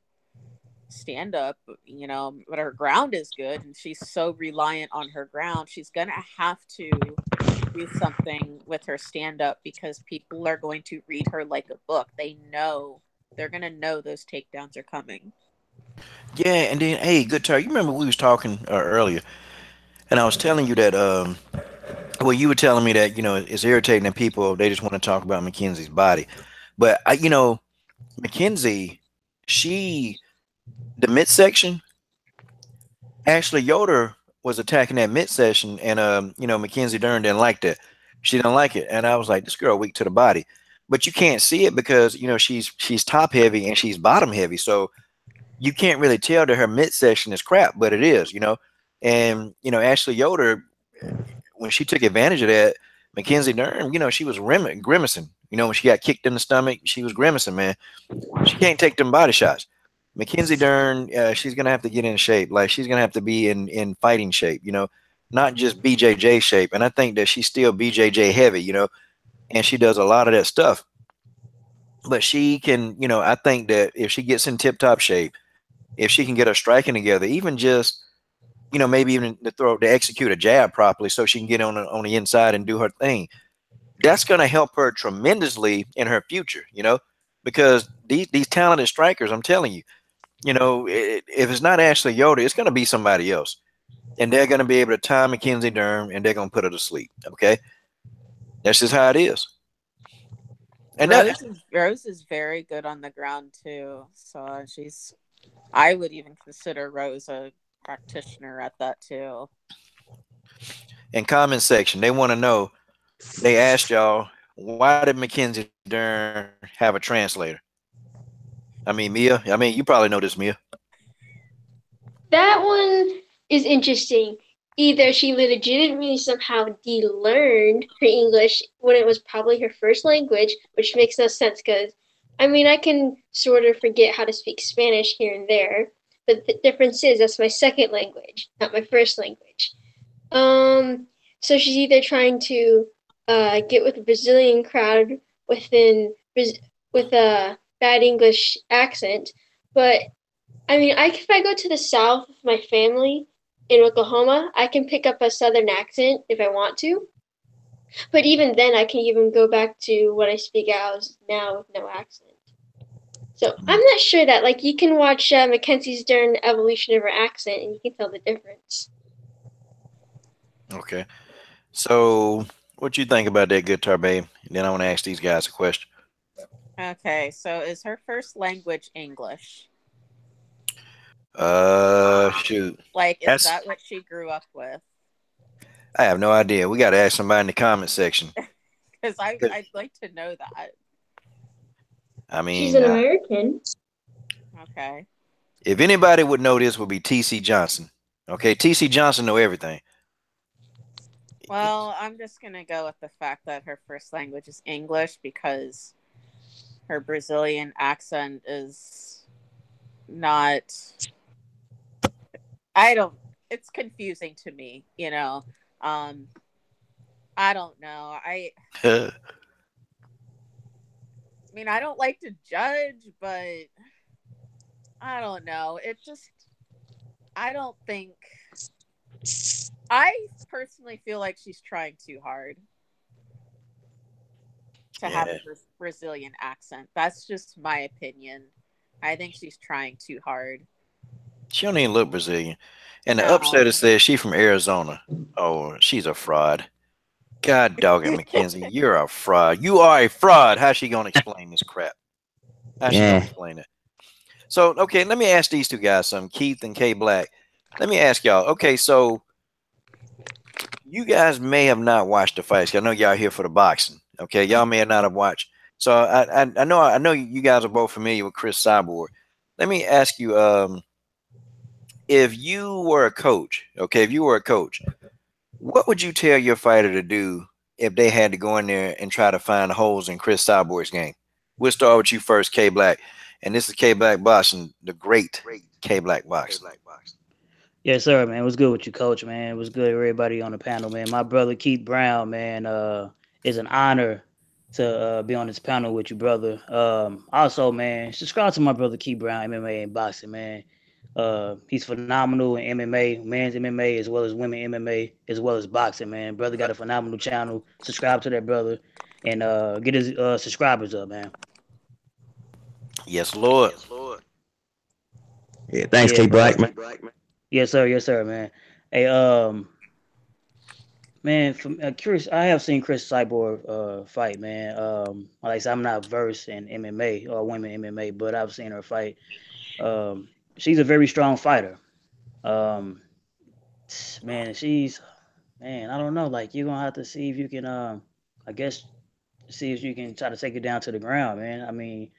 stand up, but her ground is good, and she's so reliant on her ground. She's gonna have to do something with her stand up, because people are going to read her like a book. They're gonna know those takedowns are coming. Yeah, and then hey, good talk. You remember we was talking earlier, and I was telling you that well, you were telling me that it's irritating that people, they just want to talk about Mackenzie's body, but Mackenzie, the midsection, actually Yoder was attacking that midsection, and Mackenzie Dern didn't like that. She didn't like it, and I was like, this girl weak to the body, but you can't see it because she's top heavy and she's bottom heavy, so you can't really tell that her midsection is crap, but it is, and Ashley Yoder, when she took advantage of that, Mackenzie Dern, she was grimacing. When she got kicked in the stomach, she was grimacing, man. She can't take them body shots. Mackenzie Dern, she's gonna have to get in shape. Like, she's gonna have to be in fighting shape, not just BJJ shape. And I think that she's still BJJ heavy, and she does a lot of that stuff. But she can, I think that if she gets in tip-top shape, if she can get her striking together, even just, maybe even to execute a jab properly, so she can get on the inside and do her thing, that's going to help her tremendously in her future, because these talented strikers, I'm telling you, if it's not Ashley Yoder, it's going to be somebody else, and they're going to be able to tie Mackenzie Dern, and they're going to put her to sleep. Okay, that's just how it is. And Rose is very good on the ground too, so I would even consider Rose a practitioner at that too. In comment section, they want to know. They asked y'all, why did Mackenzie Dern have a translator? I mean, Mia. I mean, you probably know this, Mia. That one is interesting. either she legitimately somehow de-learned her English when it was probably her first language, which makes no sense because, I mean, I can sort of forget how to speak Spanish here and there, but the difference is that's my second language, not my first language. So she's either trying to get with the Brazilian crowd within with a bad English accent, but I mean, if I go to the South with my family in Oklahoma, I can pick up a Southern accent if I want to. But even then, I can even go back to what I speak out now with no accent. So I'm not sure that, like, you can watch Mackenzie Dern evolution of her accent and you can tell the difference. Okay. So, what you think about that, Guitar Babe? And then I want to ask these guys a question. Okay, so is her first language English? Shoot. Like, is that what she grew up with? I have no idea. We got to ask somebody in the comment section. Because I'd like to know that. I mean, she's an American. Okay. If anybody would know this, would be TC Johnson. Okay, TC Johnson know everything. Well, I'm just gonna go with the fact that her first language is English because her Brazilian accent is not. It's confusing to me, you know. I don't know. I mean, I don't like to judge, but I don't know. I personally feel like she's trying too hard to have a Brazilian accent. That's just my opinion. I think she's trying too hard. She don't even look Brazilian. And the upsetter says she's from Arizona. Oh, she's a fraud. God dog it, Mackenzie. You're a fraud. You are a fraud. How's she going to explain this crap? How's she going to explain it? So, okay, let me ask these two guys something, Keith and K Black. Let me ask y'all. Okay, so you guys may have not watched the fights. I know y'all here for the boxing. Okay, y'all may not have watched. So I know you guys are both familiar with Chris Cyborg. Let me ask you, if you were a coach, what would you tell your fighter to do if they had to go in there and try to find holes in Chris Cyborg's game? We'll start with you first, K Black. And this is K Black Boxing, the great K Black Boxing. Yes, sir, man. It was good with you, coach, man. It was good everybody on the panel, man. My brother Keith Brown, man, is an honor to be on this panel with you, brother. Also, man, subscribe to my brother Keith Brown, MMA and boxing, man. He's phenomenal in MMA, men's MMA, as well as women MMA, as well as boxing, man. Brother got a phenomenal channel. Subscribe to that brother and get his subscribers up, man. Yes, Lord. Yeah, thanks, K Black, man. Yes, sir, man. Hey, man, from curious, I have seen Chris Cyborg fight, man. Like I said, I'm not versed in MMA or women MMA, but I've seen her fight. She's a very strong fighter. Man, I don't know. Like, you're gonna have to see if you can, I guess, see if you can try to take her down to the ground, man. I mean,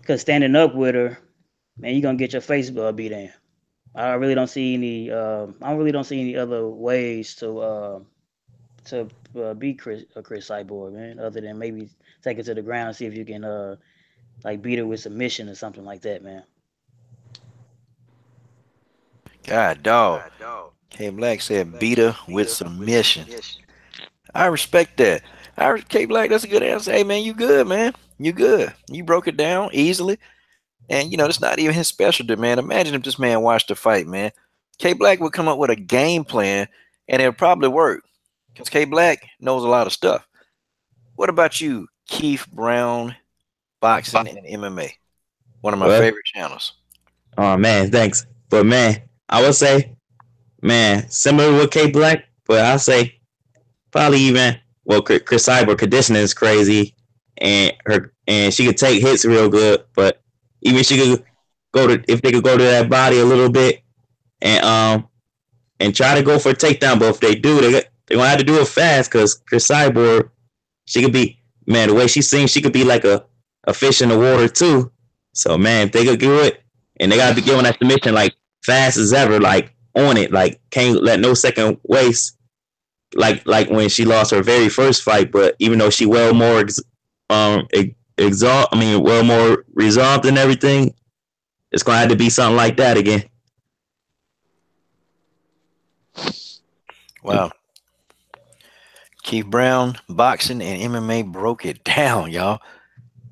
because standing up with her, man, you're gonna get your face beat in. I really don't see any other ways to beat Chris Cyborg, man, other than maybe take her to the ground and see if you can like beat her with submission or something like that, man. God dog. K Black said beat her with submission. I respect that. K Black, that's a good answer. Hey man, you good, man. You good. You broke it down easily. And you know, it's not even his specialty, man. Imagine if this man watched the fight, man. K Black would come up with a game plan and it'll probably work. Because K Black knows a lot of stuff. What about you, Keith Brown, Boxing and MMA? One of my favorite channels. Oh man, thanks. But man, I would say, man, similar with K Black, but I'll say probably even Chris Cyborg conditioning is crazy, and she could take hits real good, but even she could if they could go to that body a little bit and try to go for a takedown. But if they do, they're gonna have to do it fast because Chris Cyborg, she could be, man, the way she sings, she could be like a fish in the water too. So man, if they could do it and they gotta be giving that submission like fast as ever, like on it. Like can't let no second waste. Like when she lost her very first fight, but even though she well more well more resolved and everything, it's gonna have to be something like that again. Wow. Keith Brown, boxing and MMA broke it down, y'all.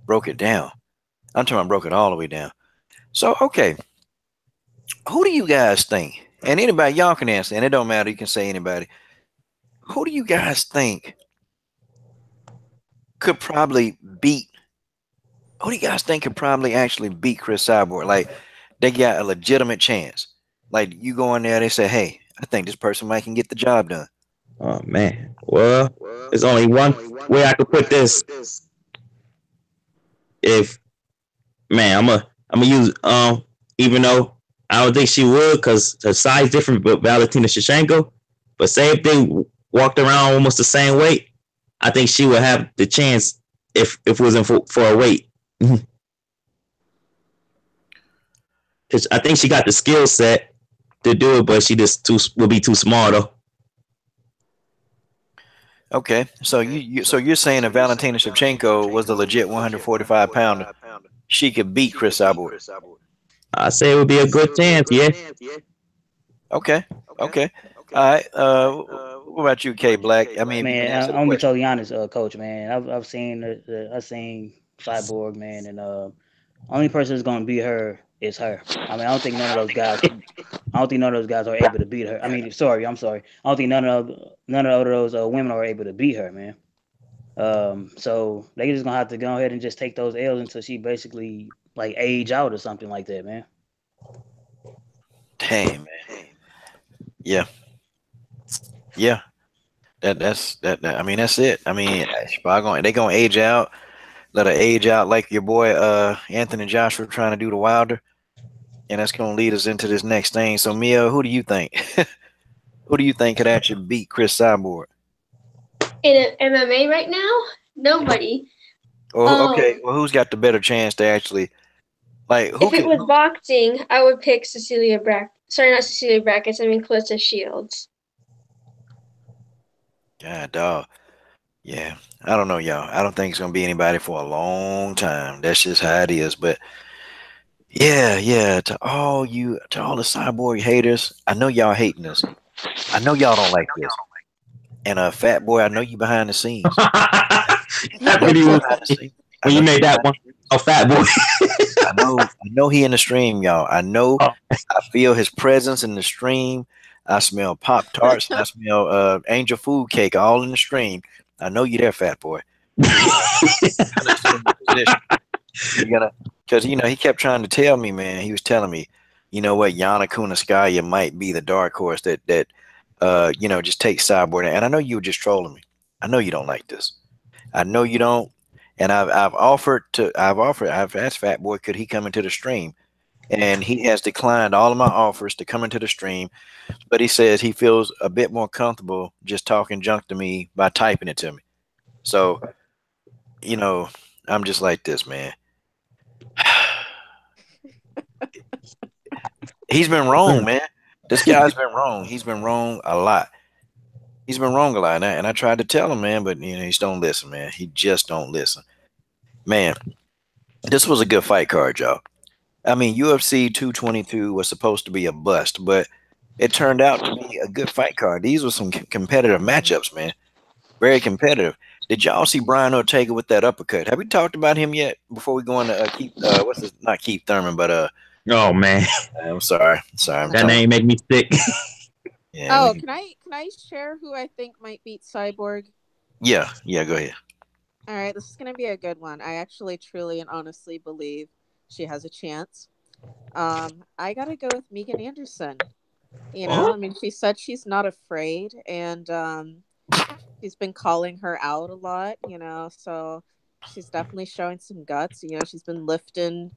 Broke it down. I'm talking about broke it all the way down. So, okay. Who do you guys think? And anybody, y'all can answer, and it don't matter. You can say anybody. Who do you guys think could probably beat? Who do you guys think could probably actually beat Chris Cyborg? Like, they got a legitimate chance. Like, you go in there, they say, hey, I think this person might can get the job done. Oh man. Well, there's only one way I could put this. If man, I'm gonna use even though I don't think she would because her size different, but Valentina Shevchenko. But say if they walked around almost the same weight, I think she would have the chance if it wasn't for a weight. Because I think she got the skill set to do it, but she just will be too small though. Okay, so you're saying if Valentina Shevchenko was the legit 145 pounder, she could beat Chris Cyborg. I say it would be a good chance, yeah. Okay. All right. What about you, K Black? I mean, man, I'm gonna be totally honest, Coach. Man, I've seen I've seen Cyborg, man, and only person that's gonna beat her is her. I mean, I don't think none of those guys. I don't think none of those guys are able to beat her. I mean, I'm sorry. I don't think none of those women are able to beat her, man. So they just gonna have to go ahead and just take those L's until she basically like age out or something like that, man. Damn, man. Yeah. That's I mean, that's it. I mean, they gonna age out. Let her age out like your boy Anthony Joshua trying to do to Wilder. And that's going to lead us into this next thing. So, Mia, who do you think? Who do you think could actually beat Chris Cyborg? In MMA right now, nobody. Okay, well, who's got the better chance to actually, like, if it was boxing, I would pick Cecilia Brackets. Sorry, not Cecilia Brackets. I mean, Clarissa Shields. God, dog. Yeah, I don't know, y'all. I don't think it's going to be anybody for a long time. That's just how it is. But yeah, to all the Cyborg haters, I know y'all hating us. I know y'all don't like this. And Fat Boy, I know you behind the scenes. When you made that one, Fat Boy. I know he in the stream, y'all. I know. I feel his presence in the stream. I smell Pop-Tarts. I smell Angel Food Cake all in the stream. I know you there, Fat Boy. Because he kept trying to tell me, man. He was telling me, you know what, Yana Kunitskaya might be the dark horse that just take Cyborg. And I know you were just trolling me. I know you don't like this. I know you don't. And I've asked Fat Boy, could he come into the stream? And he has declined all of my offers to come into the stream. But he says he feels a bit more comfortable just talking junk to me by typing it to me. So, I'm just like this, man. He's been wrong, man. This guy's been wrong. He's been wrong a lot. He's been wrong a lot. And I tried to tell him, man, but he just don't listen, man. He just don't listen. Man, this was a good fight card, y'all. I mean, UFC 222 was supposed to be a bust, but it turned out to be a good fight card. These were some competitive matchups, man. Very competitive. Did y'all see Brian Ortega with that uppercut? Have we talked about him yet before we go on to not Keith Thurman, but oh man. I'm sorry. That name make me sick. Yeah, can I share who I think might beat Cyborg? Yeah, go ahead. All right, this is going to be a good one. I actually truly and honestly believe she has a chance. I got to go with Megan Anderson. I mean, she said she's not afraid, and she's been calling her out a lot, so she's definitely showing some guts. She's been lifting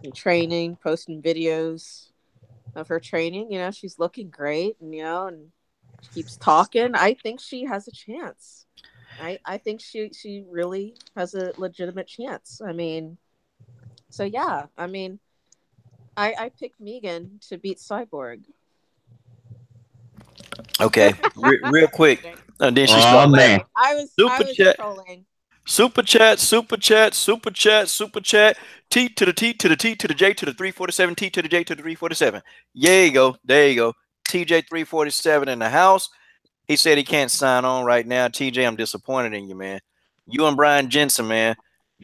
and training, posting videos of her training. She's looking great, and she keeps talking. I think she has a chance. I think she really has a legitimate chance. I mean, so yeah, I mean, I picked Megan to beat Cyborg. Okay, real quick. Then she Oh started laughing. man. Super I was chat, trolling. super chat, super chat, super chat, super chat. T to the T to the T to the J to the 347. T to the J to the 347. There you go. There you go. TJ 347 in the house. He said he can't sign on right now. TJ, I'm disappointed in you, man. You and Brian Jensen, man.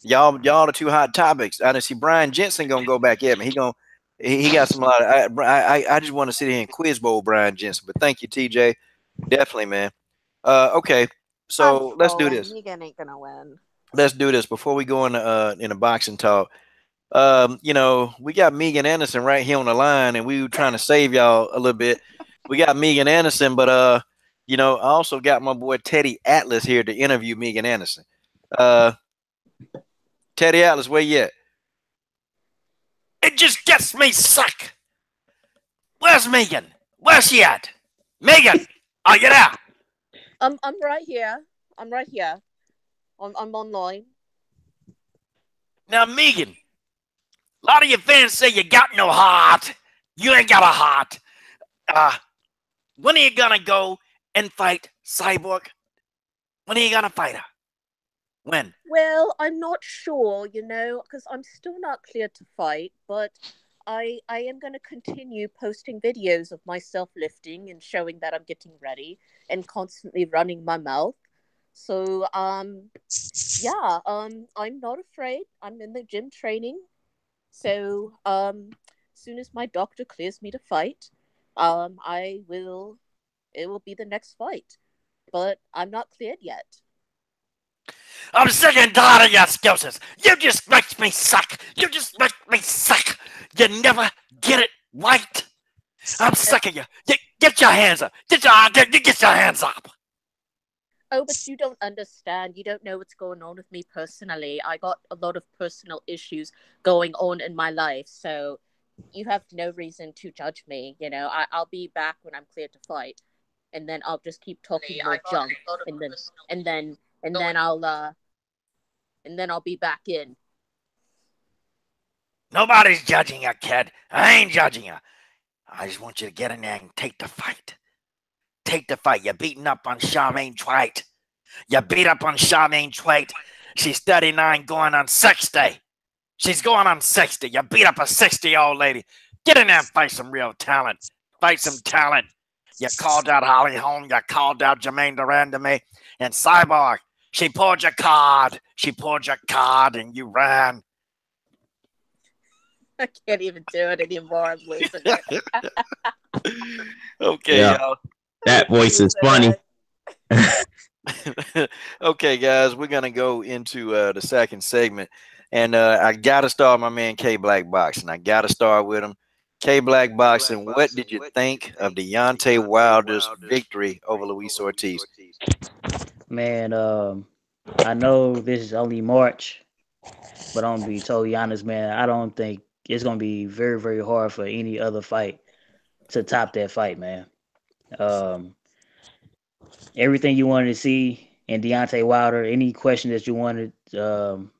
Y'all the two hot topics. I didn't see Brian Jensen gonna go back at me. He got some lot of, I just want to sit here and quiz bowl Brian Jensen. But thank you, TJ. Definitely, man. Okay. I'm So let's do trolling. this. Megan ain't gonna win. Let's do this before we go in a boxing talk. We got Megan Anderson right here on the line, and we were trying to save y'all a little bit. We got Megan Anderson, but I also got my boy Teddy Atlas here to interview Megan Anderson. Uh, Teddy Atlas, where you at? It just gets me sick. Where's Megan? Where's she at? Megan, are you there? I'm right here. I'm right here. I'm online. Now, Megan, a lot of your fans say you got no heart. You ain't got a heart. When are you gonna go and fight Cyborg? When are you gonna fight her? When? Well, I'm not sure, because I'm still not clear to fight, but I am going to continue posting videos of myself lifting and showing that I'm getting ready and constantly running my mouth. So, yeah, I'm not afraid. I'm in the gym training. So, as soon as my doctor clears me to fight, it will be the next fight. But I'm not cleared yet. I'm sick and tired of your excuses. You just make me suck. You just make me suck. You never get it right. I'm sick of you. Get your hands up. Get your hands up. Oh, but you don't understand. You don't know what's going on with me personally. I got a lot of personal issues going on in my life, so you have no reason to judge me. I'll be back when I'm cleared to fight, and then I'll just keep talking more junk, and then I'll be back in. Nobody's judging you, kid. I ain't judging you. I just want you to get in there and take the fight. Take the fight. You're beating up on Charmaine Twite. You beat up on Charmaine Twite. She's 39 going on 60. She's going on 60. You beat up a 60-year-old lady. Get in there and fight some real talent. Fight some talent. You called out Holly Holm. You called out Jermaine Duran to me. And Cyborg, she pulled your card. She pulled your card and you ran. I can't even do it anymore. I'm losing it. Okay, Yeah. y'all. That voice is funny. Okay, guys, we're gonna go into the second segment, and I gotta start my man K Black Boxing. I gotta start with him. K Black Boxing. What did you think of Deontay Wilder's victory over Luis Ortiz? Man, I know this is only March, but I'm gonna be totally honest, man. I don't think it's gonna be very, very hard for any other fight to top that fight, man. Um, Everything you wanted to see in Deontay Wilder, any questions that you wanted,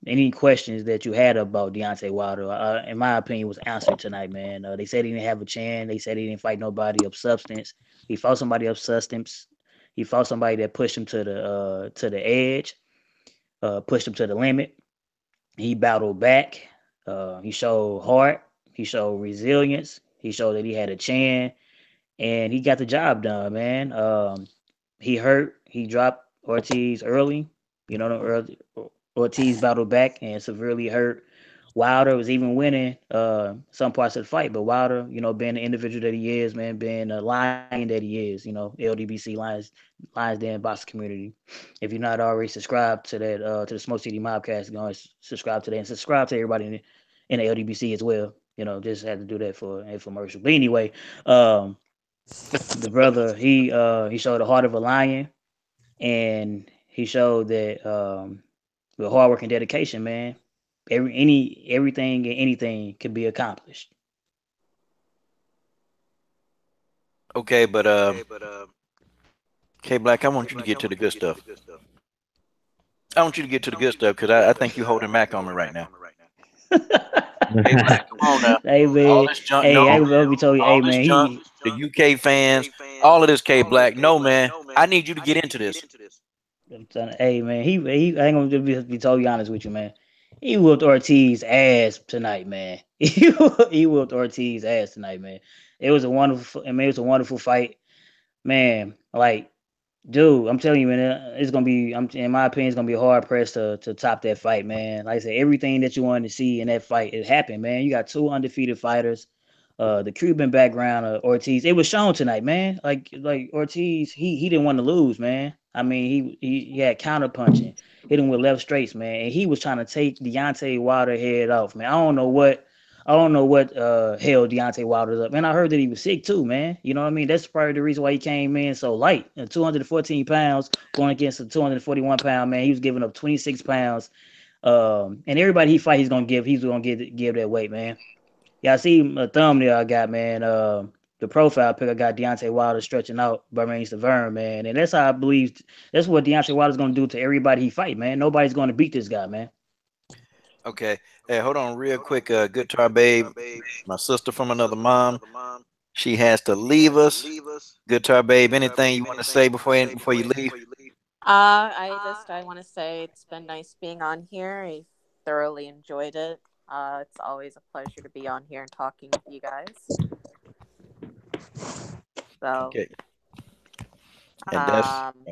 any questions that you had about Deontay Wilder, in my opinion, was answered tonight, man. They said he didn't have a chin. They said he didn't fight nobody of substance. He fought somebody of substance. He fought somebody that pushed him to the edge, pushed him to the limit. He battled back. He showed heart. He showed resilience. He showed that he had a chin, and he got the job done, man. He hurt. He dropped Ortiz early. Early, Ortiz battled back and severely hurt. Wilder was even winning some parts of the fight, but Wilder, being the individual that he is, man, being a lion that he is, LDBC Lions Den boxing community. If you're not already subscribed to that, to the Smoke City Mobcast, go and subscribe to that, and subscribe to everybody in the LDBC as well. Just had to do that for an infomercial. But anyway, the brother, he showed the heart of a lion, and he showed that with hard work and dedication, man, everything and anything can be accomplished. Okay, but K Black, I want you to get to the good stuff. I want you to get to the good stuff because I think you're holding back on me right now. Hey, Black, come on now. Hey All man, this junk, hey, I no, will be told you, hey all this man, junk. The UK fans, all of this K Black. No, man. I need you to get into this. hey man, I ain't gonna be totally honest with you, man. He whooped Ortiz ass tonight, man. He whooped Ortiz ass tonight, man. It was a wonderful, I mean, it was a wonderful fight, man. Like, dude, I'm telling you, man, it's gonna be, in my opinion, it's gonna be hard pressed to top that fight, man. Like I said, everything that you wanted to see in that fight, it happened, man. You got two undefeated fighters. The Cuban background of Ortiz, it was shown tonight, man. Like Ortiz, he didn't want to lose, man. I mean, he had counter punching, hit him with left straights, man, and he was trying to take Deontay Wilder head off, man. I don't know what held Deontay Wilder up. Man, I heard that he was sick too, man. You know what I mean? That's probably the reason why he came in so light. 214 pounds going against a 241-pound man. He was giving up 26 pounds. And everybody he fight, he's gonna give that weight, man. Yeah, I see a thumbnail I got, man. The profile pic I got Deontay Wilder stretching out Bermane Stavern, man. And that's how I believe that's what Deontay Wilder's gonna do to everybody he fight, man. Nobody's gonna beat this guy, man. Okay. Hey, hold on real quick. Good tar babe. My sister from another mom. She has to leave us. Good tar babe. Anything you want to say before you leave? I want to say it's been nice being on here. I thoroughly enjoyed it. It's always a pleasure to be on here and talking with you guys. So, okay. And that's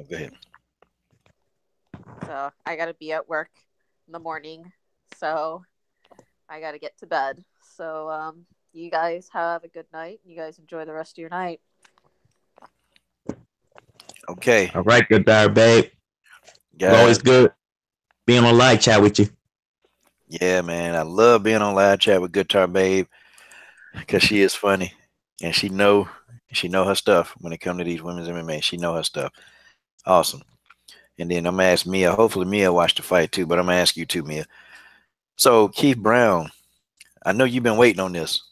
go ahead. So I gotta be at work in the morning, so I gotta get to bed. So you guys have a good night. You guys enjoy the rest of your night. Okay. All right, good there, babe. It's always good being on live chat with you. Yeah, man. I love being on live chat with Good Tar Babe because she is funny and she know her stuff when it comes to these women's MMA. She know her stuff. Awesome. And then I'm gonna ask Mia. Hopefully Mia watched the fight too, but I'm gonna ask you too, Mia. So Keith Brown, I know you've been waiting on this.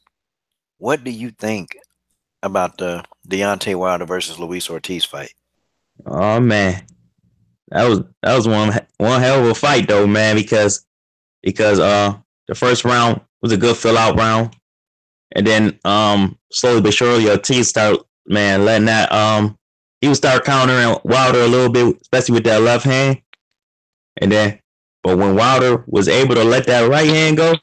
What do you think about the Deontay Wilder versus Luis Ortiz fight? Oh man, that was one hell of a fight though, man. Because the first round was a good fill out round, and then slowly but surely Ortiz started letting that he would start countering Wilder a little bit, especially with that left hand, and then but when Wilder was able to let that right hand go,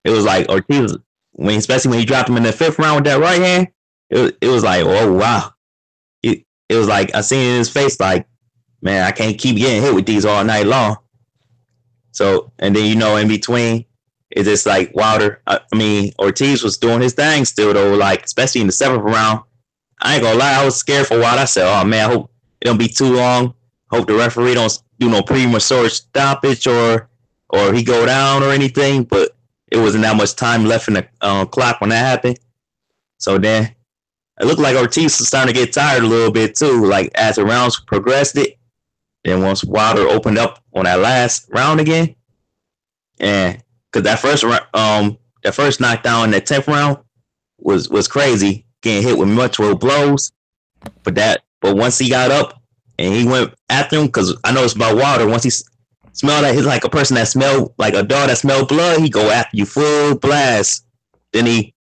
it was like Ortiz especially when he dropped him in the fifth round with that right hand, it was like, oh wow, it was like I seen it in his face like, man, I can't keep getting hit with these all night long. So, and then, in between, it's just like Ortiz was doing his thing still, though, like, especially in the seventh round. I ain't gonna lie, I was scared for a while. I said, oh, man, I hope it don't be too long. Hope the referee don't do no premature stoppage or he go down or anything, but it wasn't that much time left in the clock when that happened. So then, it looked like Ortiz was starting to get tired a little bit, too, like, as the rounds progressed it. Then once Wilder opened up on that last round again, and because that first knockdown in that 10th round was crazy, getting hit with multiple blows. But once he got up and he went after him, because I know it's about Wilder. Once he smelled that, he's like a person that smelled like a dog that smelled blood. He go after you full blast. Then he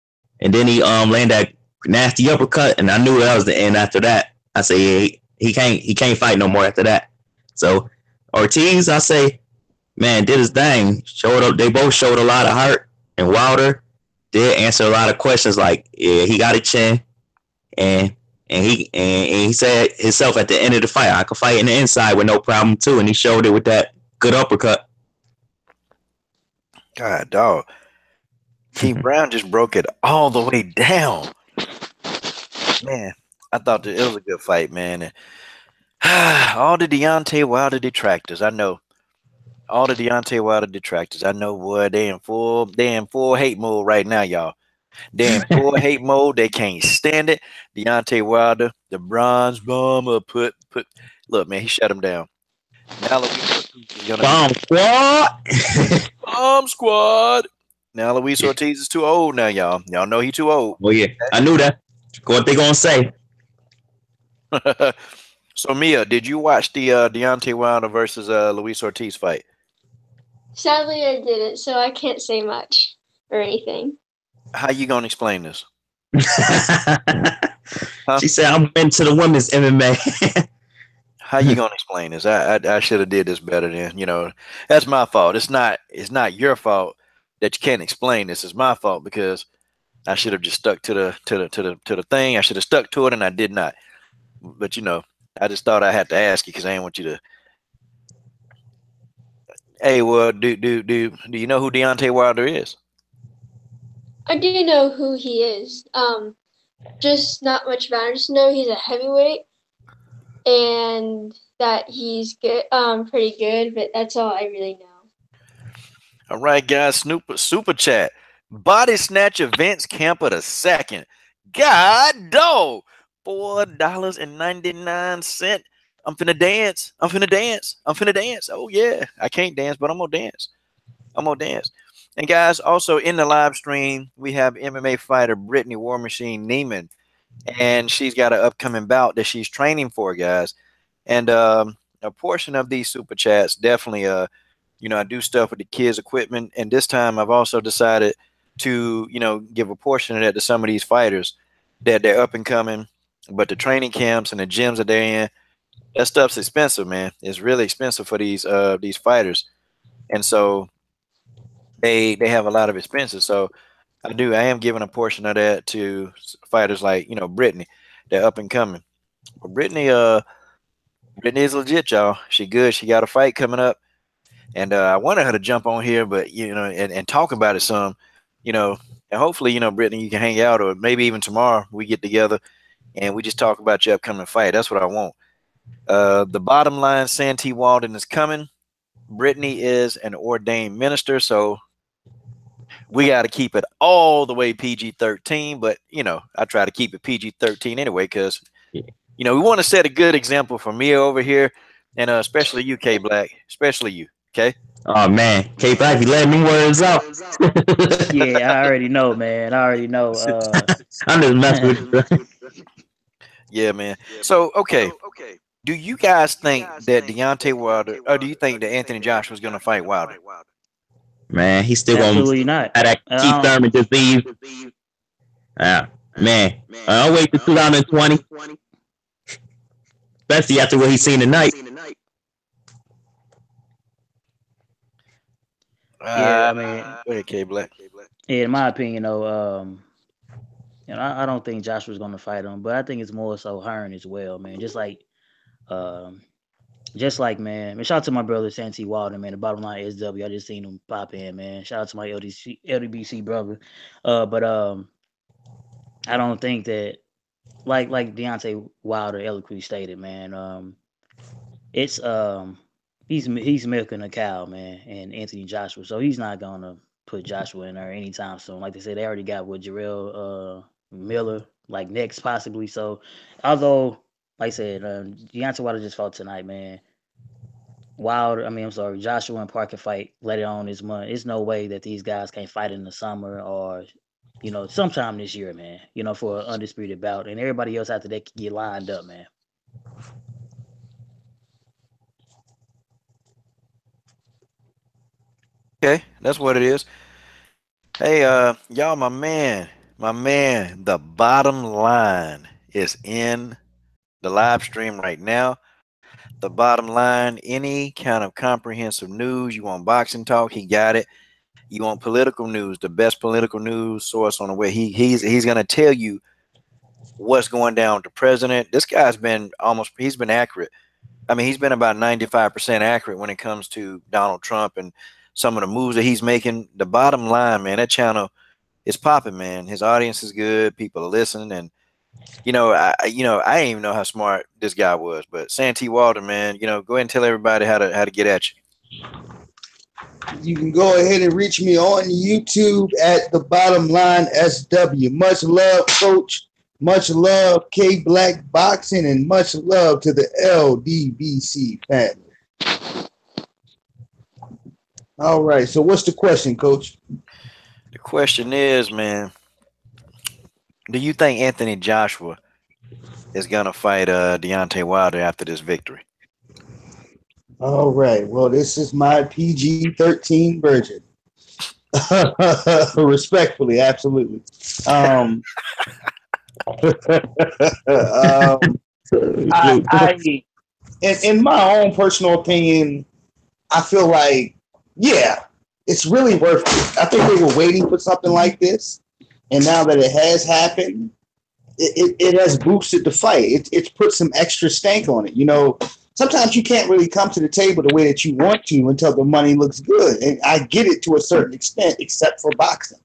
landed that nasty uppercut, and I knew that was the end. After that, I say he can't fight no more after that. So Ortiz, I say, man, did his thing. Showed up. They both showed a lot of heart, and Wilder did answer a lot of questions. Like, yeah, he got a chin, and he said himself at the end of the fight, I could fight in the inside with no problem too, and he showed it with that good uppercut. God, dog. Keith Brown just broke it all the way down. Man, I thought that it was a good fight, man. And all the Deontay Wilder detractors, I know. All the Deontay Wilder detractors, I know, boy, they in full hate mode right now, y'all. They in full hate mode. They can't stand it. Deontay Wilder, the bronze bomber, look, man, he shut him down. Now Bomb squad. Bomb squad. Now Luis Ortiz is too old now, y'all. Y'all know he too old. Oh yeah, I knew that. What they gonna say? So Mia, did you watch the Deontay Wilder versus Luis Ortiz fight? Sadly, I didn't, so I can't say much. or anything. How you gonna explain this? She said, "I'm into the women's MMA." How you gonna explain this? I should have did this better than, that's my fault. It's not your fault that you can't explain this. It's my fault because I should have just stuck to the thing. I should have stuck to it, and I did not. But I just thought I had to ask you because I didn't want you to. Hey, well, do you know who Deontay Wilder is? I do know who he is. Just not much about it. I just know he's a heavyweight and that he's good, pretty good, but that's all I really know. All right, guys, super chat. Body snatcher Vince Camper II. God dog. $4.99. I'm finna dance. I'm finna dance. I'm finna dance. Oh yeah. I can't dance, but I'm gonna dance. I'm gonna dance. And guys, also in the live stream, we have MMA fighter Brittany War Machine Neiman. And she's got an upcoming bout that she's training for, guys. And a portion of these super chats definitely I do stuff with the kids' equipment. And this time I've also decided to, give a portion of that to some of these fighters that they're up and coming. But the training camps and the gyms that they're in, that stuff's expensive, man. It's really expensive for these fighters. And so they have a lot of expenses. So I am giving a portion of that to fighters like, Brittany. They're up and coming. But Brittany is legit, y'all. She good. She got a fight coming up. And I wanted her to jump on here, but and talk about it some, and hopefully, Brittany, you can hang out, or maybe even tomorrow we get together and we just talk about your upcoming fight. That's what I want. The bottom line, Santee Walden is coming. Brittany is an ordained minister, so we got to keep it all the way PG-13. But I try to keep it PG-13 anyway, because we want to set a good example for me over here, and especially you, K Black, especially you. Okay. Oh man, K Black, you letting them words out. Yeah, I already know, man. I already know. I'm just messing with you. Yeah, man. So okay. Do you guys think that Deontay Wilder, or do you think that Anthony Joshua is going to fight Wilder? Man, he's still Absolutely gonna not. have that Keith Thurman disease. Man, I'll wait till 2020, especially after what he's seen tonight. Yeah, I mean, go ahead, K Black. Yeah, in my opinion, though, I don't think Joshua's going to fight him, but I think it's more so Hearn as well, man. Just like, man. Shout out to my brother Santee Walden, man. The bottom line SW. I just seen him pop in, man. Shout out to my LDBC brother. But I don't think that, like Deontay Wilder eloquently stated, man. It's he's milking a cow, man, and Anthony Joshua, so he's not gonna put Joshua in there anytime soon. Like they said, they already got with Jarrell Miller, like next possibly. So, although, like I said, Deontay Wilder just fought tonight, man. Joshua and Parker fight later on this month. It's no way that these guys can't fight in the summer or, sometime this year, man. For an undisputed bout, and everybody else after they can get lined up, man. Okay, that's what it is. Hey, y'all, my man, the bottom line is in the live stream right now. The bottom line, any kind of comprehensive news, you want boxing talk, he got it. You want political news, the best political news source on the way. He's gonna tell you what's going down with the president. This guy's been he's been accurate. I mean, he's been about 95% accurate when it comes to Donald Trump and some of the moves that he's making. The bottom line, man, that channel is popping, man. His audience is good. People are listening, and I didn't even know how smart this guy was. But Santee Walden, man, go ahead and tell everybody how to get at you. You can go ahead and reach me on YouTube at The Bottom Line SW. Much love, Coach. Much love, K Black Boxing, and much love to the LDBC family. All right. So what's the question, Coach? The question is, man, do you think Anthony Joshua is going to fight Deontay Wilder after this victory? All right. Well, this is my PG-13 version. Respectfully, absolutely. Um, I in my own personal opinion, I feel like, yeah, it's really worth it. I think they were waiting for something like this, and now that it has happened, it has boosted the fight. It's put some extra stank on it. You know, sometimes you can't really come to the table the way that you want to until the money looks good. And I get it to a certain extent, except for boxing.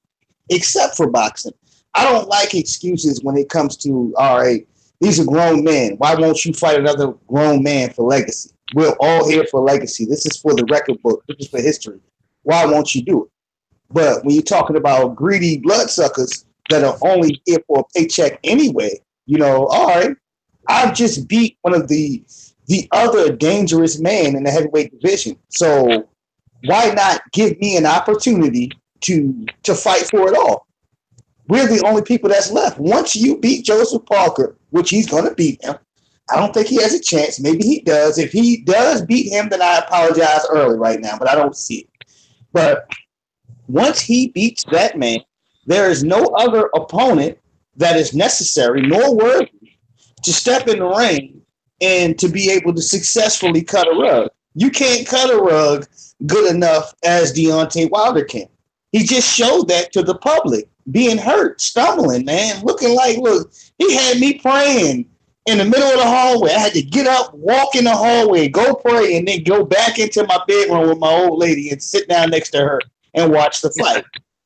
Except for boxing. I don't like excuses when it comes to, all right, these are grown men. Why won't you fight another grown man for legacy? We're all here for legacy. This is for the record book. This is for history. Why won't you do it? But when you're talking about greedy bloodsuckers that are only here for a paycheck anyway, you know, all right, I've just beat one of the other dangerous man in the heavyweight division. So why not give me an opportunity to fight for it all? We're the only people that's left. Once you beat Joseph Parker, which he's going to beat him, I don't think he has a chance. Maybe he does. If he does beat him, then I apologize early right now, but I don't see it. But once he beats that man, there is no other opponent that is necessary nor worthy to step in the ring and to be able to successfully cut a rug. You can't cut a rug good enough as Deontay Wilder can. He just showed that to the public, being hurt, stumbling, man, looking like, look, he had me praying in the middle of the hallway. I had to get up, walk in the hallway, go pray, and then go back into my bedroom with my old lady and sit down next to her and watch the fight.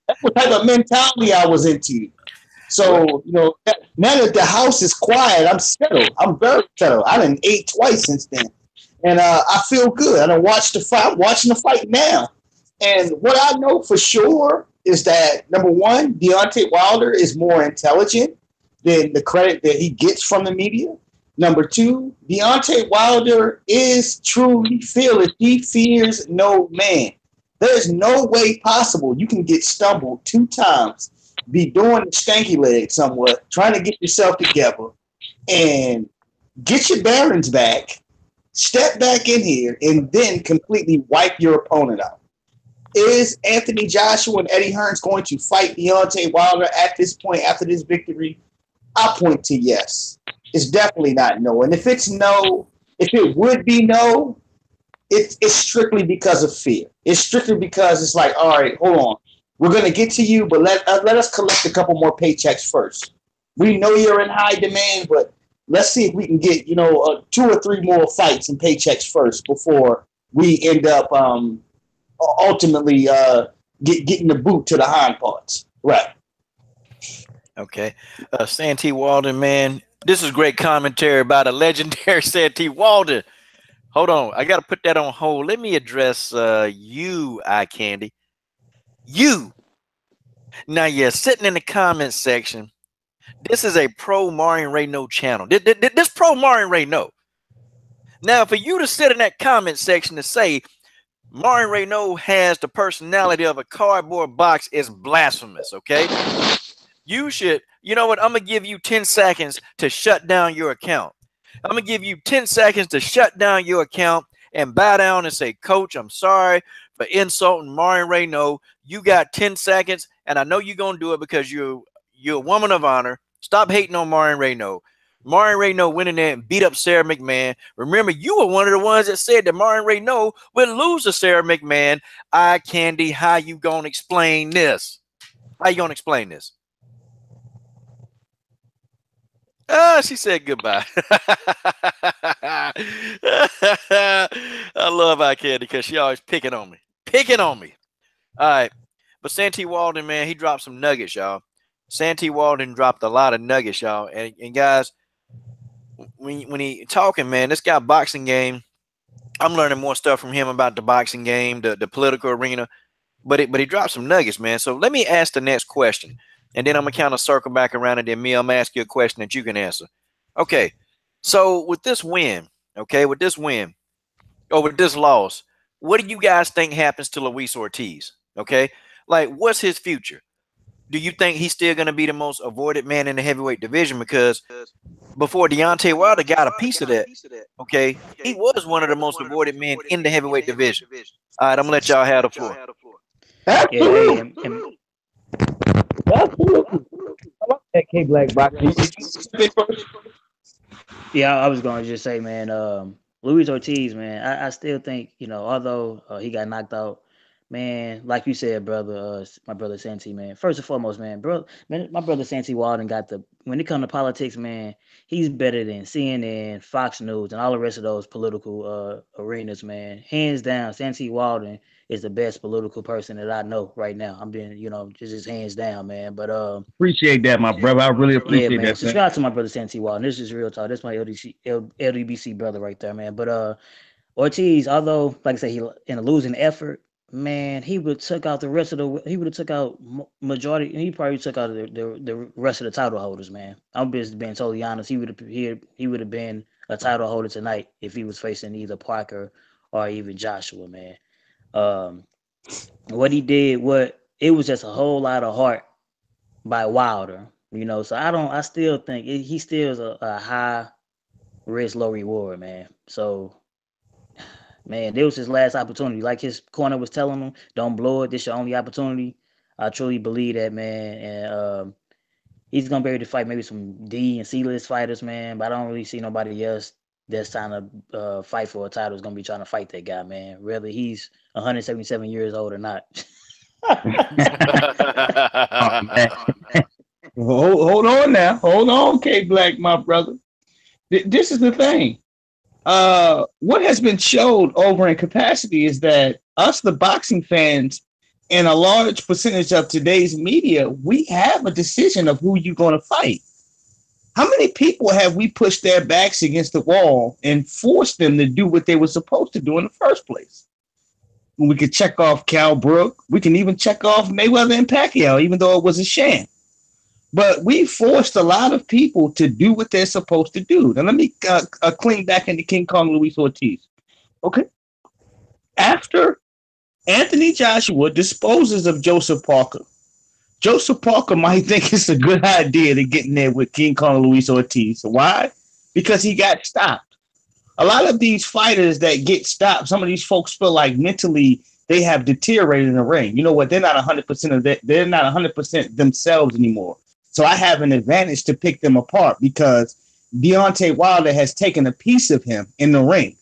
That's what type of mentality I was into. So, you know, now that the house is quiet, I'm settled. I'm very settled. I done ate twice since then. And I feel good. I done watched the fight. I'm watching the fight now. And what I know for sure is that, number one, Deontay Wilder is more intelligent than the credit that he gets from the media. Number two, Deontay Wilder is truly fearless. He fears no man. There's no way possible you can get stumbled 2 times, be doing the stanky leg somewhat, trying to get yourself together, and get your bearings back, step back in here, and then completely wipe your opponent out. Is Anthony Joshua and Eddie Hearns going to fight Deontay Wilder at this point after this victory? I'll point to yes. It's definitely not no. And if it's no, if it would be no, it's strictly because of fear. It's strictly because it's like, all right, hold on. We're going to get to you, but let us collect a couple more paychecks first. We know you're in high demand, but let's see if we can get, 2 or 3 more fights and paychecks first before we end up ultimately getting the boot to the hind parts. Right. Okay. Santee Walden, man, this is great commentary about a legendary Santee Walden. Hold on. I got to put that on hold. Let me address you, Eye Candy. You. Now, you're sitting in the comment section. This is a pro Marion Reynaud channel. This pro Marion Reynaud. Now, for you to sit in that comment section to say Marion Reynaud has the personality of a cardboard box is blasphemous, okay? You should, you know what? I'm going to give you 10 seconds to shut down your account. I'm going to give you 10 seconds to shut down your account and bow down and say, Coach, I'm sorry for insulting Marion Reynaud. You got 10 seconds, and I know you're going to do it because you're a woman of honor. Stop hating on Marion Reynaud. Marion Reynaud went in there and beat up Sarah McMahon. Remember, you were one of the ones that said that Marion Reynaud would lose to Sarah McMahon. Eye Candy, how you going to explain this? How you going to explain this? She said goodbye. I love Eye Candy because she always picking on me. Picking on me. All right. But Santee Walden, man, he dropped some nuggets, y'all. Santee Walden dropped a lot of nuggets, y'all. And guys, when he talking, man, this guy boxing game, I'm learning more stuff from him about the boxing game, the political arena. But he dropped some nuggets, man. So let me ask the next question. And then I'm going to kind of circle back around and then I'm going to ask you a question that you can answer. Okay. So with this win, with this loss, what do you guys think happens to Luis Ortiz? Okay. Like, what's his future? Do you think he's still going to be the most avoided man in the heavyweight division? Because before Deontay Wilder got a piece of that, okay, he was one of the most avoided men in the heavyweight division. All right, I'm going to let y'all have the floor. Hey, Absolutely. Absolutely. I like that K Black boxing. yeah, I was going to just say, man, Luis Ortiz, man, I still think, although he got knocked out, man, like you said, brother, my brother Santi, man. First and foremost, man, my brother Santi Walden got when it comes to politics, man, he's better than CNN, Fox News, and all the rest of those political arenas, man. Hands down, Santi Walden is the best political person that I know right now. I'm being, just hands down, man. But Appreciate that, my brother. I really yeah, appreciate man. that, man. Subscribe to my brother Santi Walden. This is real talk. This is my LDBC brother right there, man. But Ortiz, although like I said, he in a losing effort, man, he would have took out the rest of the. He would have took out majority. He probably took out the rest of the title holders, man. I'm just being totally honest. He would have been a title holder tonight if he was facing either Parker or even Joshua, man. Um, what he did, it was just a whole lot of heart by Wilder, So I still think he still is a high risk, low reward, man. So, man, this was his last opportunity. Like his corner was telling him, don't blow it. This your only opportunity. I truly believe that, man. And he's gonna be able to fight maybe some D and C list fighters, man. But I don't really see nobody else that's trying to fight for a title is gonna be trying to fight that guy, man. Whether he's 177 years old or not. Oh, man. Hold on now. Hold on, K Black, my brother. This is the thing. What has been showed over in capacity is that us, the boxing fans, and a large percentage of today's media, we have a decision of who you're going to fight. How many people have we pushed their backs against the wall and forced them to do what they were supposed to do in the first place? We could check off Cal Brook. We can even check off Mayweather and Pacquiao, even though it was a sham. But we forced a lot of people to do what they're supposed to do. Now, let me clean back into King Kong Luis Ortiz. Okay. After Anthony Joshua disposes of Joseph Parker, Joseph Parker might think it's a good idea to get in there with King Kong Luis Ortiz. Why? Because he got stopped. A lot of these fighters that get stopped, some of these folks feel like mentally they have deteriorated in the ring. You know what? They're not 100% of that. They're not 100% themselves anymore. So I have an advantage to pick them apart because Deontay Wilder has taken a piece of him in the ring.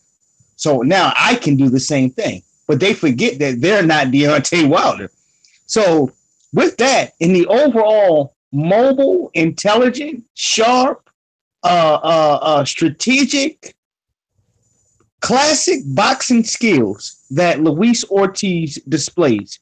So now I can do the same thing. But they forget that they're not Deontay Wilder. So with that, in the overall mobile, intelligent, sharp, strategic, classic boxing skills that Luis Ortiz displays,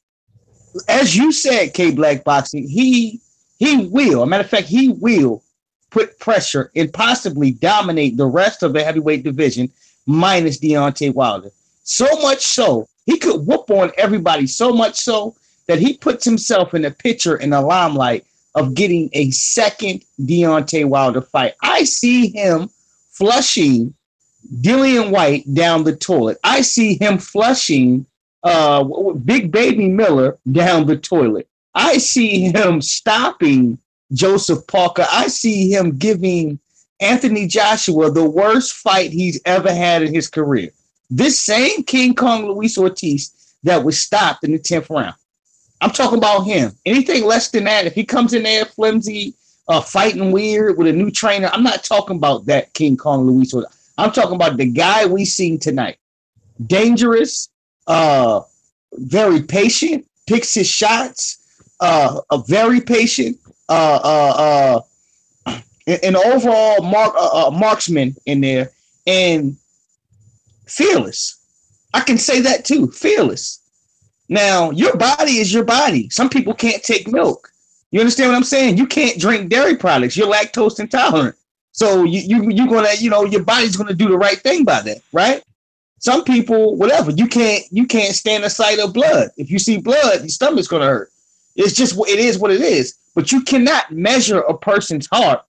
as you said, K Black Boxing, he will, matter of fact, he will put pressure and possibly dominate the rest of the heavyweight division minus Deontay Wilder. So much so, he could whoop on everybody so much so that he puts himself in the picture in the limelight of getting a second Deontay Wilder fight. I see him flushing Dillian White down the toilet. I see him flushing Big Baby Miller down the toilet. I see him stopping Joseph Parker. I see him giving Anthony Joshua the worst fight he's ever had in his career. This same King Kong Luis Ortiz that was stopped in the 10th round. I'm talking about him. Anything less than that, if he comes in there flimsy, fighting weird with a new trainer, I'm not talking about that King Kong Luis Ortiz. I'm talking about the guy we seen tonight. Dangerous, very patient, picks his shots, very patient, an overall marksman in there, and fearless. I can say that too, fearless. Now, your body is your body. Some people can't take milk. You understand what I'm saying? You can't drink dairy products. You're lactose intolerant. So you're gonna, your body's gonna do the right thing by that, right? Some people, whatever, you can't stand the sight of blood. If you see blood, your stomach's gonna hurt. It's just it is what it is. But you cannot measure a person's heart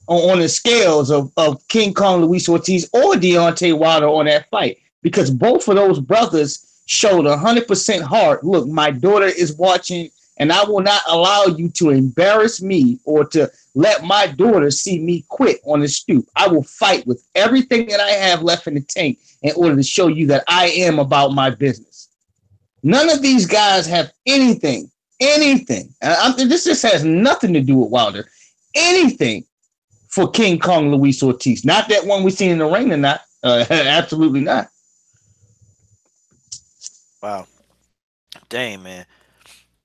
on the scales of King Kong Luis Ortiz or Deontay Wilder on that fight, because both of those brothers showed 100% heart. Look, my daughter is watching, and I will not allow you to embarrass me or to let my daughter see me quit on the stoop. I will fight with everything that I have left in the tank in order to show you that I am about my business. None of these guys have anything. This just has nothing to do with Wilder. Anything for King Kong Luis Ortiz. Not that one we seen in the ring or not. Absolutely not. Wow. Dang, man.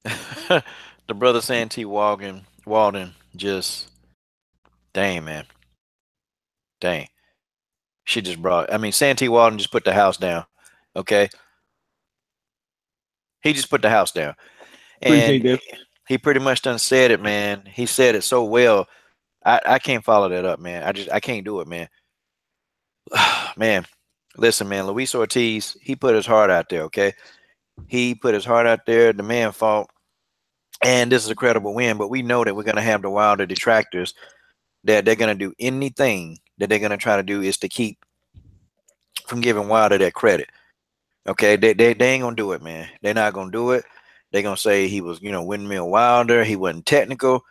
The brother Santee Walden just, dang, man. Dang. She just brought, I mean, Santee Walden just put the house down. Okay. He just put the house down. And he pretty much done said it, man. He said it so well. I can't follow that up, man. I can't do it, man. Man, listen, man, Luis Ortiz, he put his heart out there, okay? He put his heart out there. The man fought. And this is a credible win, but we know that we're going to have the Wilder detractors that they're going to do anything that they're going to try to do is to keep from giving Wilder that credit. Okay, they ain't going to do it, man. They're not going to do it. They're going to say he was, windmill Wilder. He wasn't technical.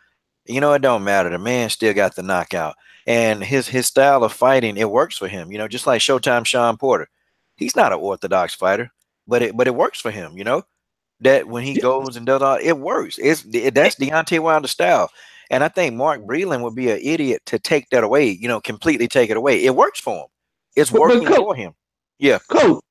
It don't matter. The man still got the knockout. And his style of fighting, it works for him. Just like Showtime Sean Porter. He's not an orthodox fighter, but it works for him, that when he goes and does all, it works. That's Deontay Wilder style. And I think Mark Breland would be an idiot to take that away, completely take it away. It works for him. It's working for him. Yeah. Coach,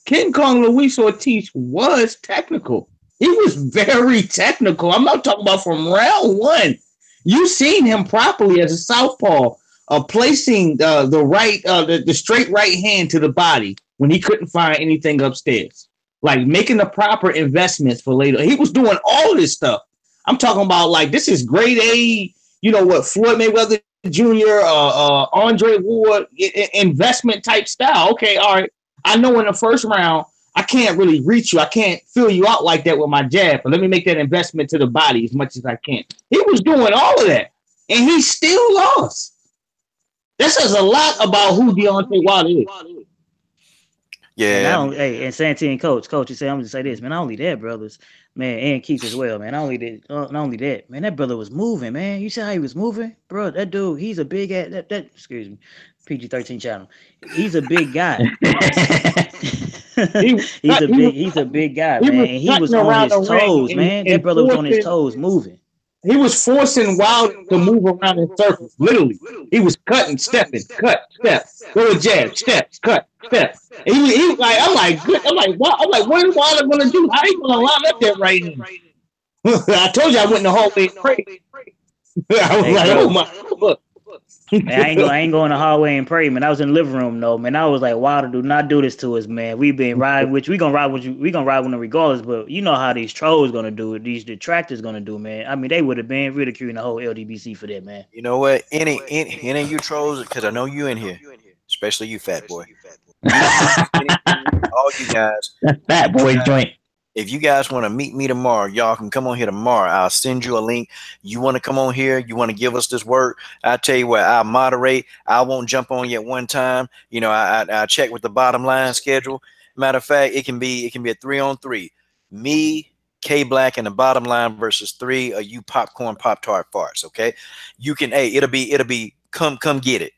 King Kong Luis Ortiz was technical. He was very technical. I'm not talking about from round one. You seen him properly as a southpaw, placing the straight right hand to the body when he couldn't find anything upstairs, like making the proper investments for later. He was doing all this stuff. I'm talking about like this is grade A. Floyd Mayweather Jr., Andre Ward investment type style. Okay, all right. I know in the first round I can't really reach you. I can't fill you out like that with my jab, but let me make that investment to the body as much as I can. He was doing all of that, and he still lost. That says a lot about who Deontay Wilder is. Yeah. And Santee and Coach, you say, I'm just say this, man. Not only that, brothers, man, and Keith as well, man. Not only that, man. That brother was moving, man. You see how he was moving, bro? That dude, he's a big ass. Excuse me, PG-13 channel. He's a big guy. he's a big guy, man. And he was on his toes, man. That brother was on his toes, moving. He was forcing Wilder to move around in circles. Literally, he was cutting, stepping, cut, step, go a jab, step, cut, step. And he was like, I'm like, what is Wilder gonna do? How he gonna line up that right now? I told you I went in the hallway and prayed. I was like, oh my look. Man, I ain't going to the hallway and pray, man. I was in the living room, though, man. I was like, Wilder, do not do this to us, man. We've been riding with you. We gonna ride with you. We gonna ride with them regardless. But you know how these trolls gonna do it. These detractors gonna do, man. I mean, they would have been ridiculing the whole LDBC for that, man. You know what? Any of you trolls, because I know you in here, especially you, fat boy. All you guys, that fat boy joint. If you guys want to meet me tomorrow, y'all can come on here tomorrow. I'll send you a link. You want to come on here? You want to give us this work? I tell you what, I'll moderate. I won't jump on you at one time. I check with the bottom line schedule. Matter of fact, it can be a 3-on-3. Me, K Black, and the bottom line versus 3 of you popcorn Pop-Tart farts. Okay, you can. Hey, it'll be come get it.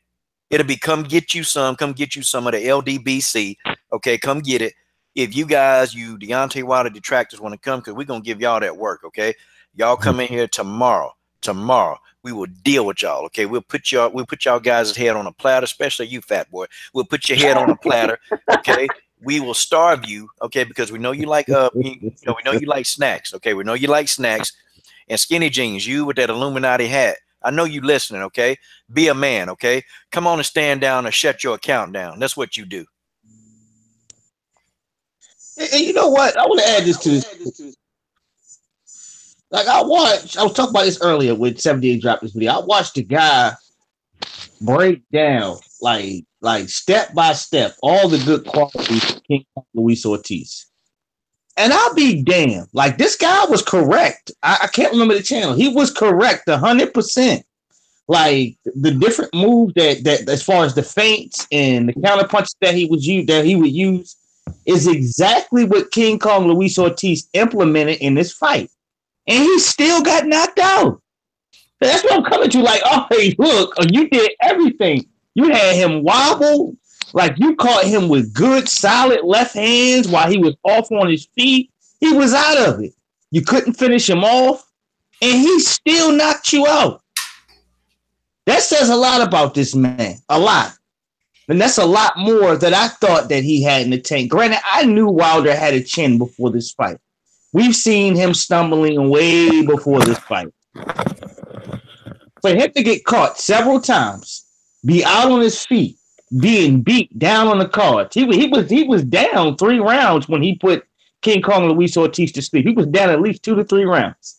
It'll be come get you some of the LDBC. Okay, come get it. If you guys, you Deontay Wilder detractors want to come, because we're going to give y'all that work, okay? Y'all come in here tomorrow. Tomorrow, we will deal with y'all, okay? We'll put y'all guys' head on a platter, especially you, fat boy. We'll put your head on a platter, okay? We will starve you, okay? Because we know you like, we know you like snacks, okay? We know you like snacks. And Skinny Jeans, you with that Illuminati hat, I know you listening, okay? Be a man, okay? Come on and stand down and shut your account down. That's what you do. And you know what? I want to add this to this. Like I was talking about this earlier with 78 dropped this video. I watched the guy break down like step by step all the good qualities of King Luis Ortiz. And I'll be damned. Like this guy was correct. I can't remember the channel. He was correct 100%. Like the different moves that as far as the feints and the counter punches that he would use is exactly what King Kong Luis Ortiz implemented in this fight. And he still got knocked out. That's what I'm coming to. Like, oh, hey, look, you did everything. You had him wobble. Like you caught him with good, solid left hands while he was off on his feet. He was out of it. You couldn't finish him off, and he still knocked you out. That says a lot about this man. A lot. And that's a lot more that I thought that he had in the tank. Granted, I knew Wilder had a chin before this fight. We've seen him stumbling way before this fight. For him to get caught several times, be out on his feet, being beat down on the cards. He was down 3 rounds when he put King Kong Luis Ortiz to sleep. He was down at least 2 to 3 rounds.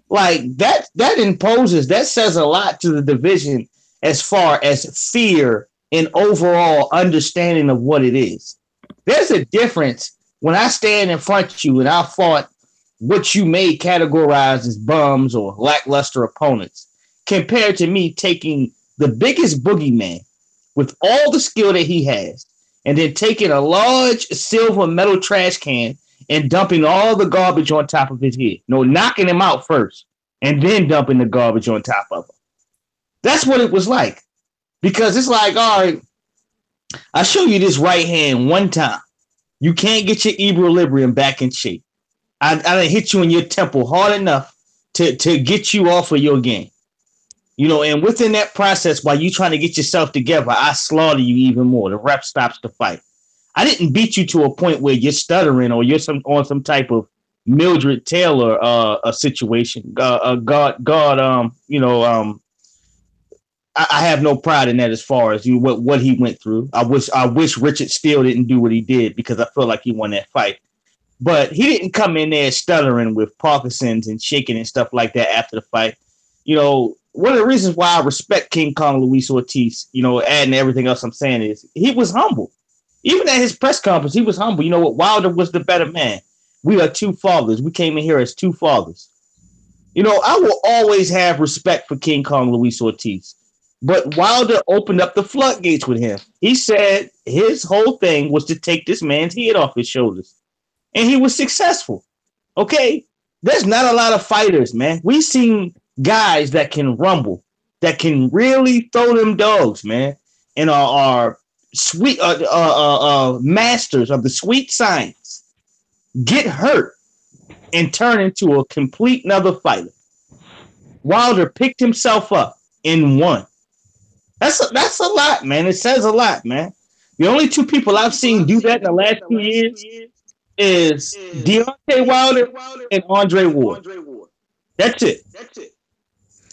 Like that imposes, that says a lot to the division as far as fear and overall understanding of what it is. There's a difference when I stand in front of you and I fought what you may categorize as bums or lackluster opponents compared to me taking the biggest boogeyman with all the skill that he has and then taking a large silver metal trash can and dumping all the garbage on top of his head. No, knocking him out first and then dumping the garbage on top of him. That's what it was like. Because it's like, all right, I show you this right hand one time. You can't get your equilibrium back in shape. I done hit you in your temple hard enough to get you off of your game. You know, and within that process, while you trying to get yourself together, I slaughter you even more. The ref stops the fight. I didn't beat you to a point where you're stuttering or you're on some type of Mildred Taylor a situation. I have no pride in that as far as what he went through. I wish Richard Steele didn't do what he did because I feel like he won that fight. But he didn't come in there stuttering with Parkinson's and shaking and stuff like that after the fight. You know, one of the reasons why I respect King Kong Luis Ortiz, you know, adding everything else I'm saying is he was humble. Even at his press conference, he was humble. You know what? Wilder was the better man. We are 2 fathers. We came in here as 2 fathers. You know, I will always have respect for King Kong Luis Ortiz. But Wilder opened up the floodgates with him. He said his whole thing was to take this man's head off his shoulders. And he was successful. Okay? There's not a lot of fighters, man. We've seen guys that can rumble, that can really throw them dogs, man, and are sweet masters of the sweet science, get hurt and turn into a complete another fighter. Wilder picked himself up and won. That's a lot, man. It says a lot, man. The only 2 people I've seen do that in the last 2 years is Deontay Wilder and Andre Ward. That's it.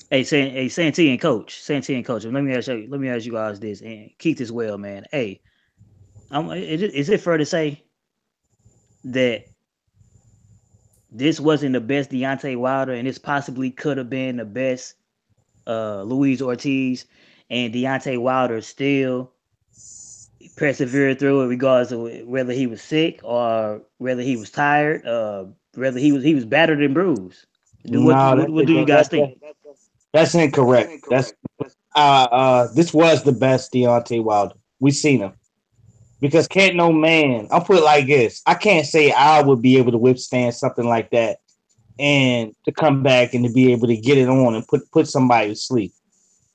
Hey, Santee and Coach. Let me ask you guys this, and keep this well, man. Hey, is it fair to say that this wasn't the best Deontay Wilder, and this possibly could have been the best Luis Ortiz, and Deontay Wilder still persevered through it, regardless of whether he was sick or whether he was tired, whether he was battered and bruised? What do you guys think? That's incorrect. This was the best Deontay Wilder. We've seen him. Because can't no man, I'll put it like this. I can't say I would be able to withstand something like that and to come back and to be able to get it on and put somebody to sleep.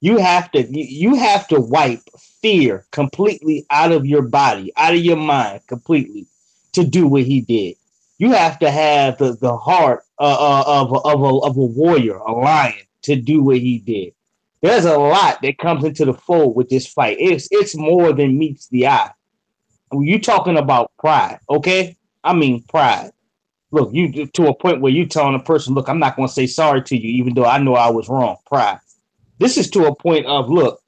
You have to wipe fear completely out of your body, out of your mind completely to do what he did. You have to have the heart of a warrior, a lion, to do what he did. There's a lot that comes into the fold with this fight. It's more than meets the eye. You're talking about pride, okay? I mean pride. Look, you to a point where you telling a person, look, I'm not going to say sorry to you, even though I know I was wrong. Pride. This is to a point of, look,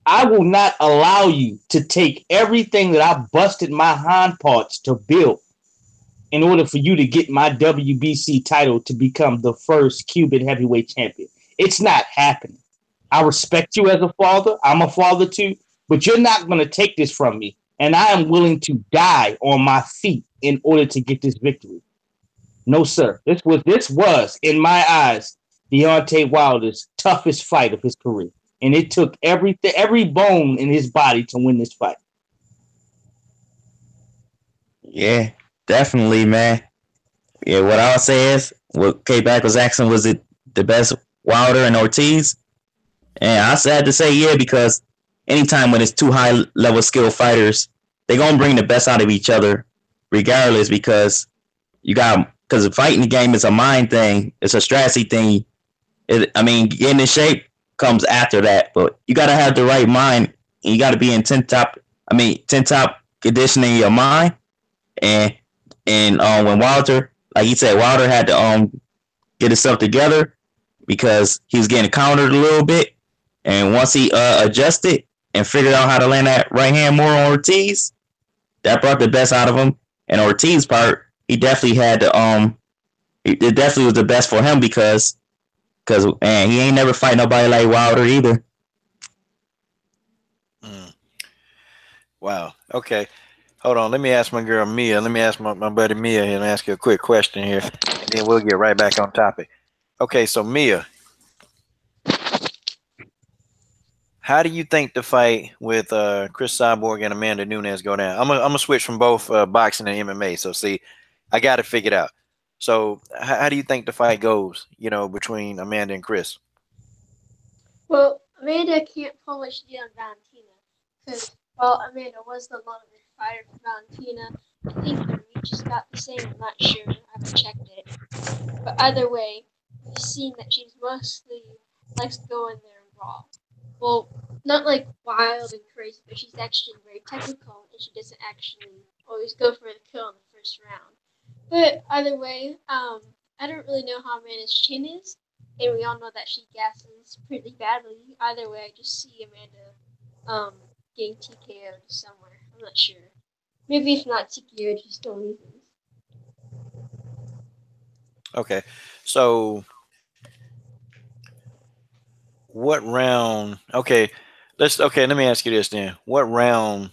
I will not allow you to take everything that I busted my hind parts to build in order for you to get my WBC title to become the first Cuban heavyweight champion. It's not happening. I respect you as a father. I'm a father too, but you're not going to take this from me. And I am willing to die on my feet in order to get this victory. No, sir. This was, in my eyes, Deontay Wilder's toughest fight of his career. And it took every bone in his body to win this fight. Yeah, definitely, man. Yeah, what I'll say is, what K-Back was asking, was it the best Wilder and Ortiz? And I had to say, yeah, because anytime when it's two high level skill fighters, they're gonna bring the best out of each other, regardless, because fighting the game is a mind thing, it's a strategy thing. Getting in shape comes after that, but you gotta have the right mind, and you gotta be in ten top conditioning your mind. And when Wilder, like you said, Wilder had to get himself together because he was getting countered a little bit, and once he adjusted and figured out how to land that right hand more on Ortiz, that brought the best out of him. And Ortiz part, he definitely had to it definitely was the best for him because man, he ain't never fight nobody like Wilder either. Wow. Okay. Hold on. Let me ask my girl Mia. Let me ask my buddy Mia and ask you a quick question here, and then we'll get right back on topic. Okay, so Mia, how do you think the fight with Chris Cyborg and Amanda Nunez go down? I'm gonna switch from both boxing and MMA. So see, I got it figured out. So how do you think the fight goes? Between Amanda and Chris. Well, Amanda can't pull what she did on Valentina because while Amanda was the longest fighter for Valentina, I think the reach is about the same. I'm not sure. I haven't checked it. But either way, we've seen that she's mostly likes to go in there and raw. Well, not like wild and crazy, but she's actually very technical, and she doesn't actually always go for the kill in the first round. But either way, I don't really know how Amanda's chin is, and we all know that she gasses pretty badly. Either way, I just see Amanda getting TKO'd somewhere. I'm not sure. Maybe if not TKO'd, she still loses. Okay, so what round? Okay, let me ask you this then. What round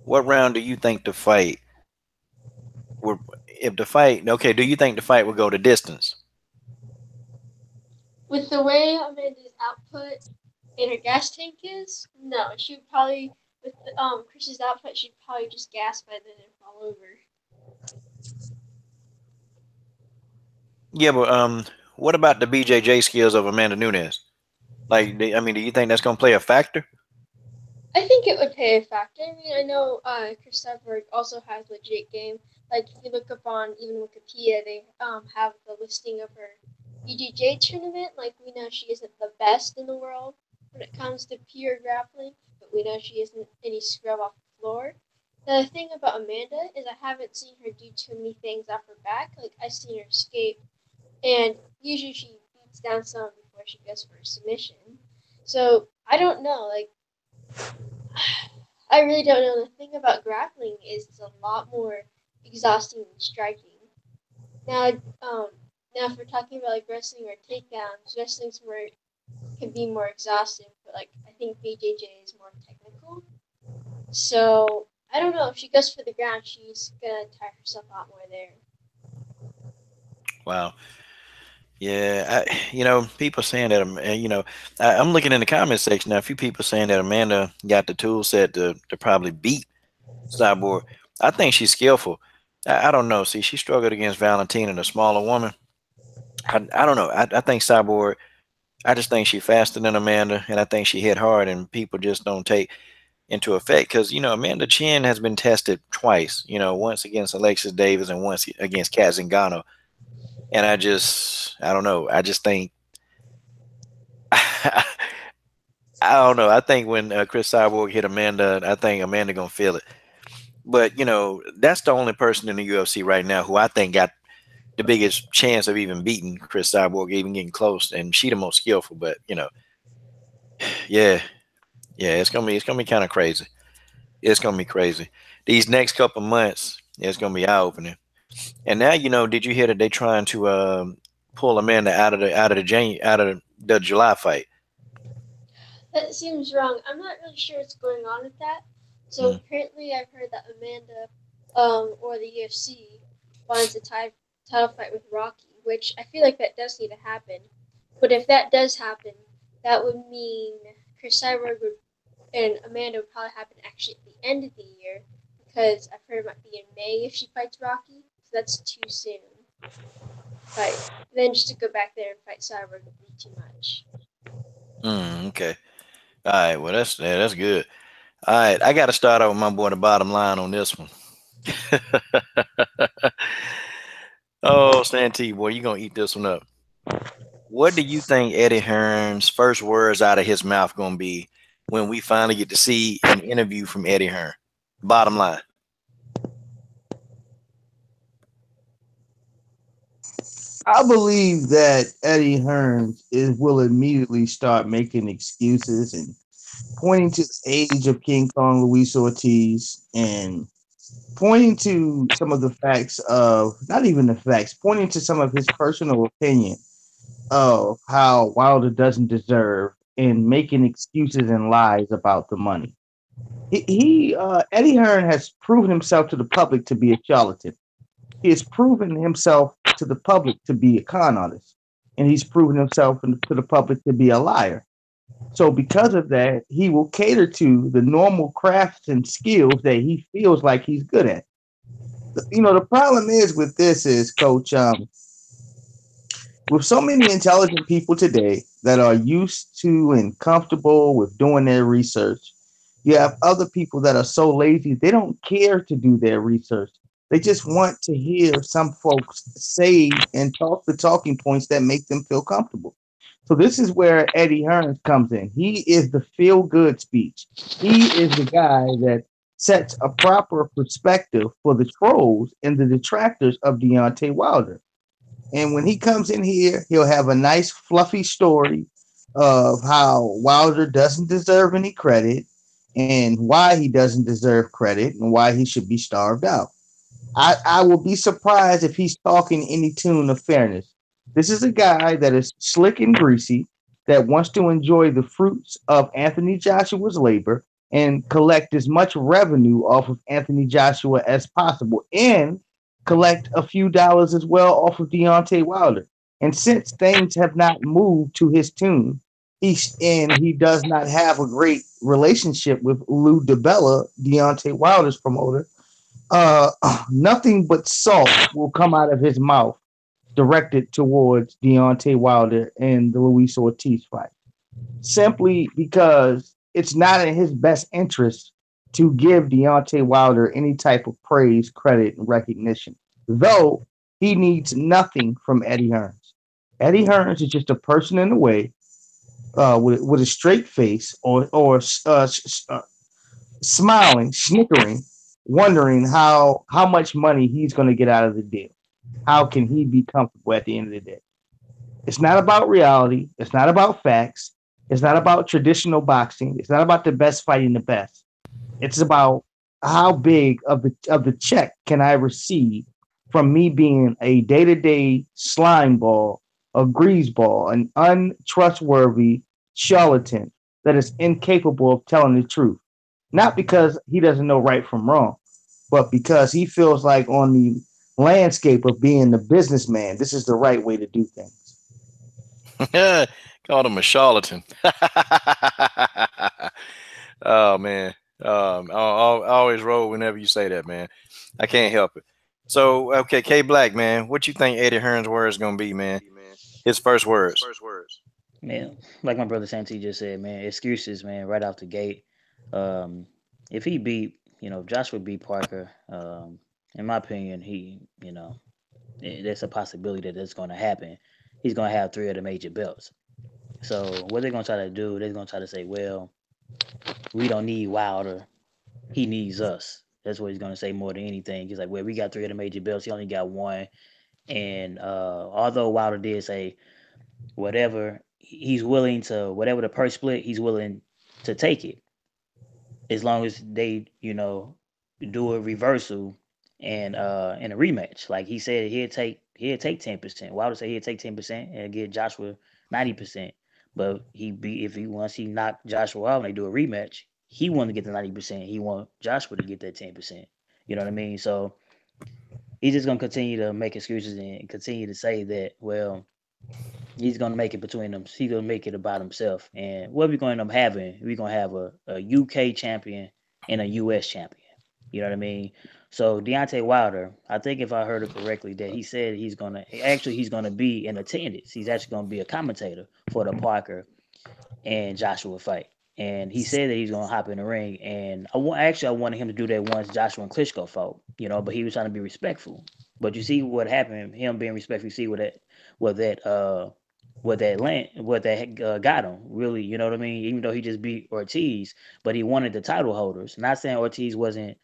do you think the fight would, if the fight, okay, do you think the fight would go the distance? With the way Amanda's output and her gas tank is, no, she would probably, with Chris's output, she'd probably just gas by then and fall over. Yeah, but what about the BJJ skills of Amanda Nunez? Like, do you think that's gonna play a factor? I think it would play a factor. I know Chris Cyborg also has legit game. Like if you look up on even Wikipedia, they have the listing of her BJJ tournament. Like we know she isn't the best in the world when it comes to pure grappling, but we know she isn't any scrub off the floor. The thing about Amanda is I haven't seen her do too many things off her back. Like I've seen her escape, and usually she beats down someone before she goes for a submission. So I don't know. Like I really don't know. The thing about grappling is it's a lot more exhausting than striking. Now, if we're talking about like wrestling or takedowns, wrestling's more can be more exhausting, but like I think BJJ is more technical. So I don't know if she goes for the ground, she's gonna tire herself out more there. Wow. Yeah, people saying that, I'm looking in the comment section now. A few people saying that Amanda got the tool set to probably beat Cyborg. I think she's skillful. I don't know. See, she struggled against Valentina, the smaller woman. I don't know. I think Cyborg, I just think she's faster than Amanda, and I think she hit hard, and people just don't take into effect because, Amanda Chin has been tested twice, once against Alexis Davis and once against Kat Zingano. And I don't know. I just think, I don't know. I think when Chris Cyborg hit Amanda, I think Amanda gonna feel it. But that's the only person in the UFC right now who I think got the biggest chance of even beating Chris Cyborg, even getting close. And she the most skillful. But yeah, it's gonna be kind of crazy. It's gonna be crazy. These next couple months, it's gonna be eye opening. And now did you hear that they trying to pull Amanda out of the July fight? That seems wrong. I'm not really sure what's going on with that. So apparently, I've heard that Amanda, or the UFC, wants a title fight with Rocky, which I feel like that does need to happen. But if that does happen, that would mean Chris Cyborg and Amanda would probably happen actually at the end of the year, because I've heard it might be in May if she fights Rocky. So that's too soon. But then just to go back there and fight Cyborg would be too much. Okay. All right, well that's good. All right, I got to start out with my boy the bottom line on this one. Oh, Santee, boy, you gonna eat this one up. What do you think Eddie Hearn's first words out of his mouth gonna be when we finally get to see an interview from Eddie Hearn? Bottom line. I believe that Eddie Hearn will immediately start making excuses and pointing to the age of King Kong Luis Ortiz and pointing to some of the facts of not even the facts, pointing to some of his personal opinion of how Wilder doesn't deserve and making excuses and lies about the money. Eddie Hearn has proven himself to the public to be a charlatan. He has proven himself to the public to be a con artist, and he's proven himself to the public to be a liar. So because of that, he will cater to the normal crafts and skills that he feels like he's good at. The problem is with this is, Coach, with so many intelligent people today that are used to and comfortable with doing their research, you have other people that are so lazy they don't care to do their research. They just want to hear some folks say and talk the talking points that make them feel comfortable. So this is where Eddie Hearns comes in. He is the feel good speech. He is the guy that sets a proper perspective for the trolls and the detractors of Deontay Wilder. And when he comes in here, he'll have a nice fluffy story of how Wilder doesn't deserve any credit and why he doesn't deserve credit and why he should be starved out. I will be surprised if he's talking any tune of fairness. This is a guy that is slick and greasy, that wants to enjoy the fruits of Anthony Joshua's labor and collect as much revenue off of Anthony Joshua as possible and collect a few dollars as well off of Deontay Wilder. And since things have not moved to his tune, he does not have a great relationship with Lou DiBella, Deontay Wilder's promoter, uh, nothing but salt will come out of his mouth directed towards Deontay Wilder and the Luis Ortiz fight. Simply because it's not in his best interest to give Deontay Wilder any type of praise, credit, and recognition. Though he needs nothing from Eddie Hearns. Eddie Hearns is just a person in the way with a straight face or smiling, snickering, wondering how much money he's going to get out of the deal. How can he be comfortable at the end of the day? It's not about reality. It's not about facts. It's not about traditional boxing. It's not about the best fighting the best. It's about how big of the check can I receive from me being a day-to-day slime ball, a grease ball, an untrustworthy charlatan that is incapable of telling the truth. Not because he doesn't know right from wrong, but because he feels like on the landscape of being the businessman, this is the right way to do things. Called him a charlatan. Oh man, I always roll whenever you say that, man. I can't help it. So, okay, K Black, man, what you think Eddie Hearn's words gonna be, man? His first words. Man, like my brother Santee just said, man, excuses, man, right out the gate. Um, if he beat, Joshua beat Parker, in my opinion, there's a possibility that that's going to happen. He's going to have three of the major belts. So what they're going to try to do, they're going to try to say, well, we don't need Wilder. He needs us. That's what he's going to say more than anything. He's like, well, we got three of the major belts. He only got one. And although Wilder did say whatever he's willing to, whatever the purse split, he's willing to take it as long as they, do a reversal and in a rematch. Like he said, he'd take 10%. Wilder said he'd take 10% and get Joshua 90%. But if he once he knocked Joshua out and they do a rematch, he wanted to get the 90%. He want Joshua to get that 10%. You know what I mean? So he's just gonna continue to make excuses and continue to say that, well, he's gonna make it between them. He's gonna make it about himself. And what we're gonna end up having, we're gonna have a UK champion and a US champion. You know what I mean? So Deontay Wilder, I think if I heard it correctly, that he said he's gonna be in attendance. He's actually gonna be a commentator for the Parker and Joshua fight. And he said that he's gonna hop in the ring. And I wanted him to do that once Joshua and Klitschko fought, but he was trying to be respectful. But you see what happened, him being respectful. You see what that got him. Really, you know what I mean? Even though he just beat Ortiz, but he wanted the title holders. Not saying Ortiz wasn't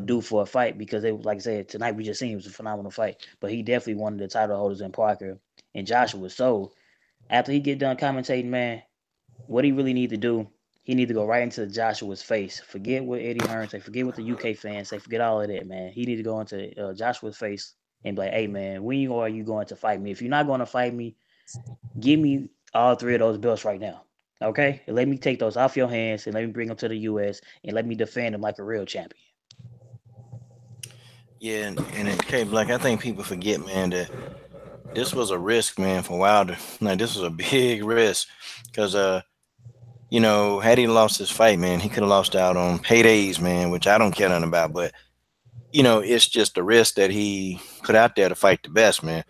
due for a fight, because it was, like I said, tonight we just seen it was a phenomenal fight. But he definitely wanted the title holders in Parker and Joshua. So after he get done commentating, man, what he really need to do, he need to go right into Joshua's face. Forget what Eddie Hearn say. Forget what the UK fans say. Forget all of that, man. He need to go into Joshua's face and be like, "Hey, man, when are you going to fight me? If you're not going to fight me, give me all 3 of those belts right now, okay? And let me take those off your hands and let me bring them to the US and let me defend them like a real champion." Yeah, and K Black, I think people forget, man, that this was a risk, man, for Wilder. Like, this was a big risk, because had he lost his fight, man, he could have lost out on paydays, man, which I don't care nothing about. But it's just a risk that he put out there to fight the best, man.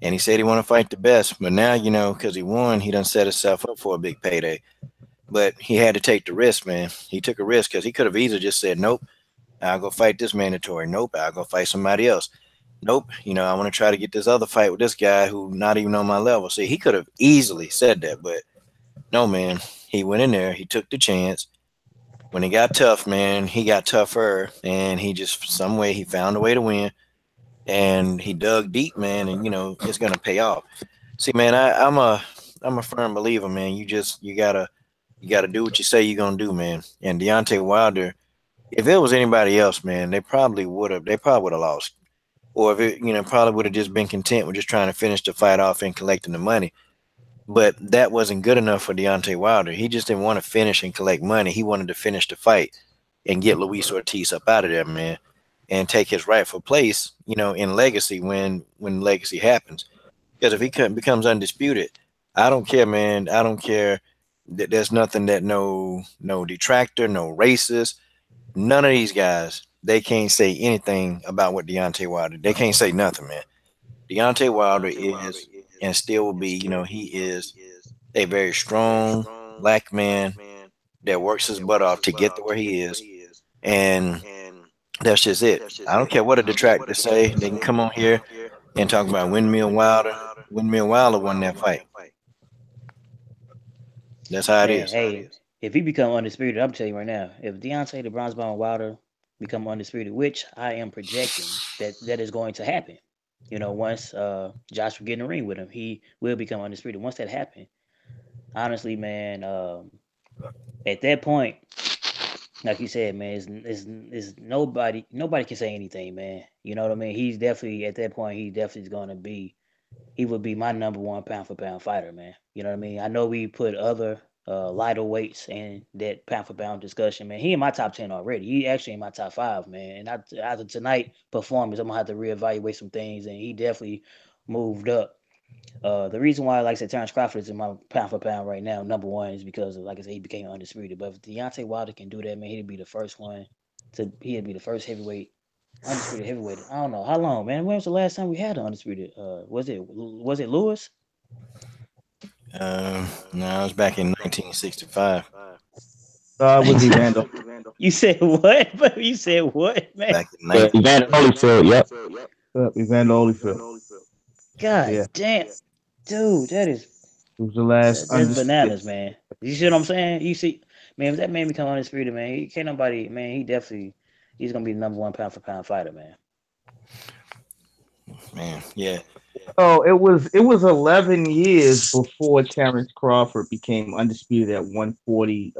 And he said he want to fight the best, but now, because he won, he done set himself up for a big payday. But he had to take the risk, man. He took a risk, because he could have easily just said, "Nope, I'll go fight this mandatory. Nope, I'll go fight somebody else. Nope, I want to try to get this other fight with this guy who not even on my level." See, he could have easily said that, but no, man. He went in there. He took the chance. When he got tough, man, he got tougher, and he just, some way, he found a way to win. And he dug deep, man, and it's gonna pay off. See, man, I'm a firm believer, man. You gotta do what you say you're gonna do, man. And Deontay Wilder, if it was anybody else, man, they probably would have lost. Or if it, probably would have just been content with just trying to finish the fight off and collecting the money. But that wasn't good enough for Deontay Wilder. He just didn't want to finish and collect money. He wanted to finish the fight and get Luis Ortiz up out of there, man, and take his rightful place, in legacy when legacy happens. Because if he becomes undisputed, I don't care, man. I don't care. There's nothing that no detractor, no racist, none of these guys, they can't say anything about what Deontay Wilder. They can't say nothing, man. Deontay Wilder is and still will be, he is a very strong black man that works his butt off to get to where he is. And that's just it. I don't care what a detractor say. They can come on here and talk about Windmill Wilder. Windmill Wilder won that fight. That's how it is. Hey, if he become undisputed, I'm telling you right now, if Deontay the Bronze Bomber Wilder become undisputed, which I am projecting that is going to happen. Once Josh will get in the ring with him, he will become undisputed. Once that happens, honestly, man, at that point, like you said, man, is nobody can say anything, man. You know what I mean? He's definitely, at that point, he would be my number one pound for pound fighter, man. You know what I mean? I know we put other lighter weights in that pound for pound discussion, man. He in my top 10 already. He actually in my top 5, man. And after tonight performance, I'm gonna have to reevaluate some things, and he definitely moved up. The reason why, like I said, Terrence Crawford is in my pound for pound right now, number one, is because, like I said, he became undisputed. But if Deontay Wilder can do that, man, he'd be the first heavyweight, undisputed heavyweight. I don't know how long, man. When was the last time we had an undisputed? Was it Lewis? No, it was back in 1965. Was Evander. You said what? You said what, man? Back in 1965. Evander Holyfield, yep. Evander Holyfield. God damn, dude, It was the last. that's bananas, man. You see what I'm saying? You see, man, if that man become undisputed, man, he can't nobody, man. He's gonna be the number one pound for pound fighter, man. Man, yeah. Oh, it was 11 years before Terrence Crawford became undisputed at 140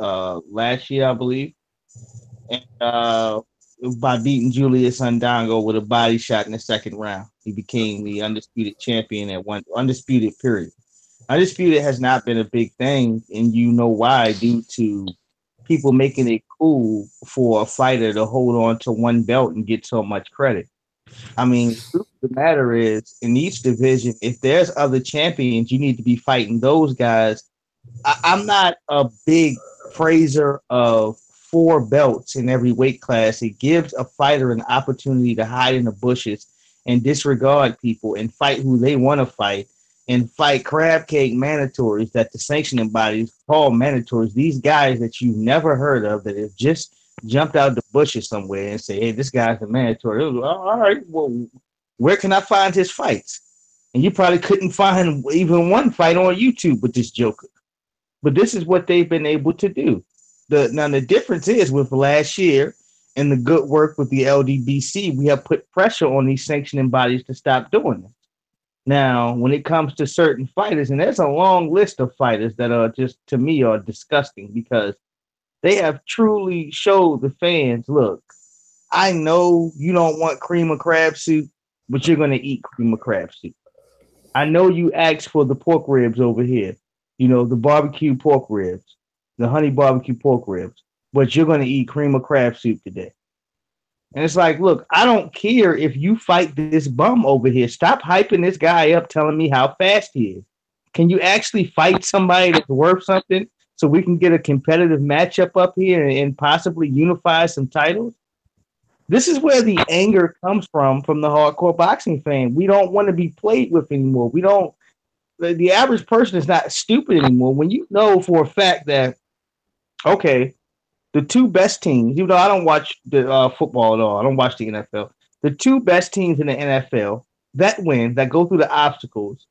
last year, I believe. And by beating Julius Undango with a body shot in the second round, he became the undisputed champion at undisputed period. Undisputed has not been a big thing, and you know why, due to people making it cool for a fighter to hold on to one belt and get so much credit. I mean, the truth of the matter is, in each division, if there's other champions, you need to be fighting those guys. I'm not a big praiser of 4 belts in every weight class. It gives a fighter an opportunity to hide in the bushes and disregard people and fight who they want to fight and fight crab cake mandatories that the sanctioning bodies call mandatories. These guys that you've never heard of that have just jumped out the bushes somewhere and say, "Hey, this guy's a mandatory." All right, well, where can I find his fights? And you probably couldn't find even one fight on YouTube with this Joker. But this is what they've been able to do. Now the difference is with last year and the good work with the LDBC, we have put pressure on these sanctioning bodies to stop doing this. Now, when it comes to certain fighters, and there's a long list of fighters that are just to me are disgusting because they have truly showed the fans, look, I know you don't want cream of crab soup, but you're gonna eat cream of crab soup. I know you asked for the pork ribs over here, the barbecue pork ribs, the honey barbecue pork ribs, but you're gonna eat cream of crab soup today. And it's like, look, I don't care if you fight this bum over here. Stop hyping this guy up, telling me how fast he is. Can you actually fight somebody that's worth something so we can get a competitive matchup up here and possibly unify some titles? This is where the anger comes from the hardcore boxing fan. We don't want to be played with anymore. We don't. The average person is not stupid anymore. When you know for a fact that, okay, the two best teams, even though I don't watch the football at all, I don't watch the NFL. The two best teams in the NFL that win, that go through the obstacles,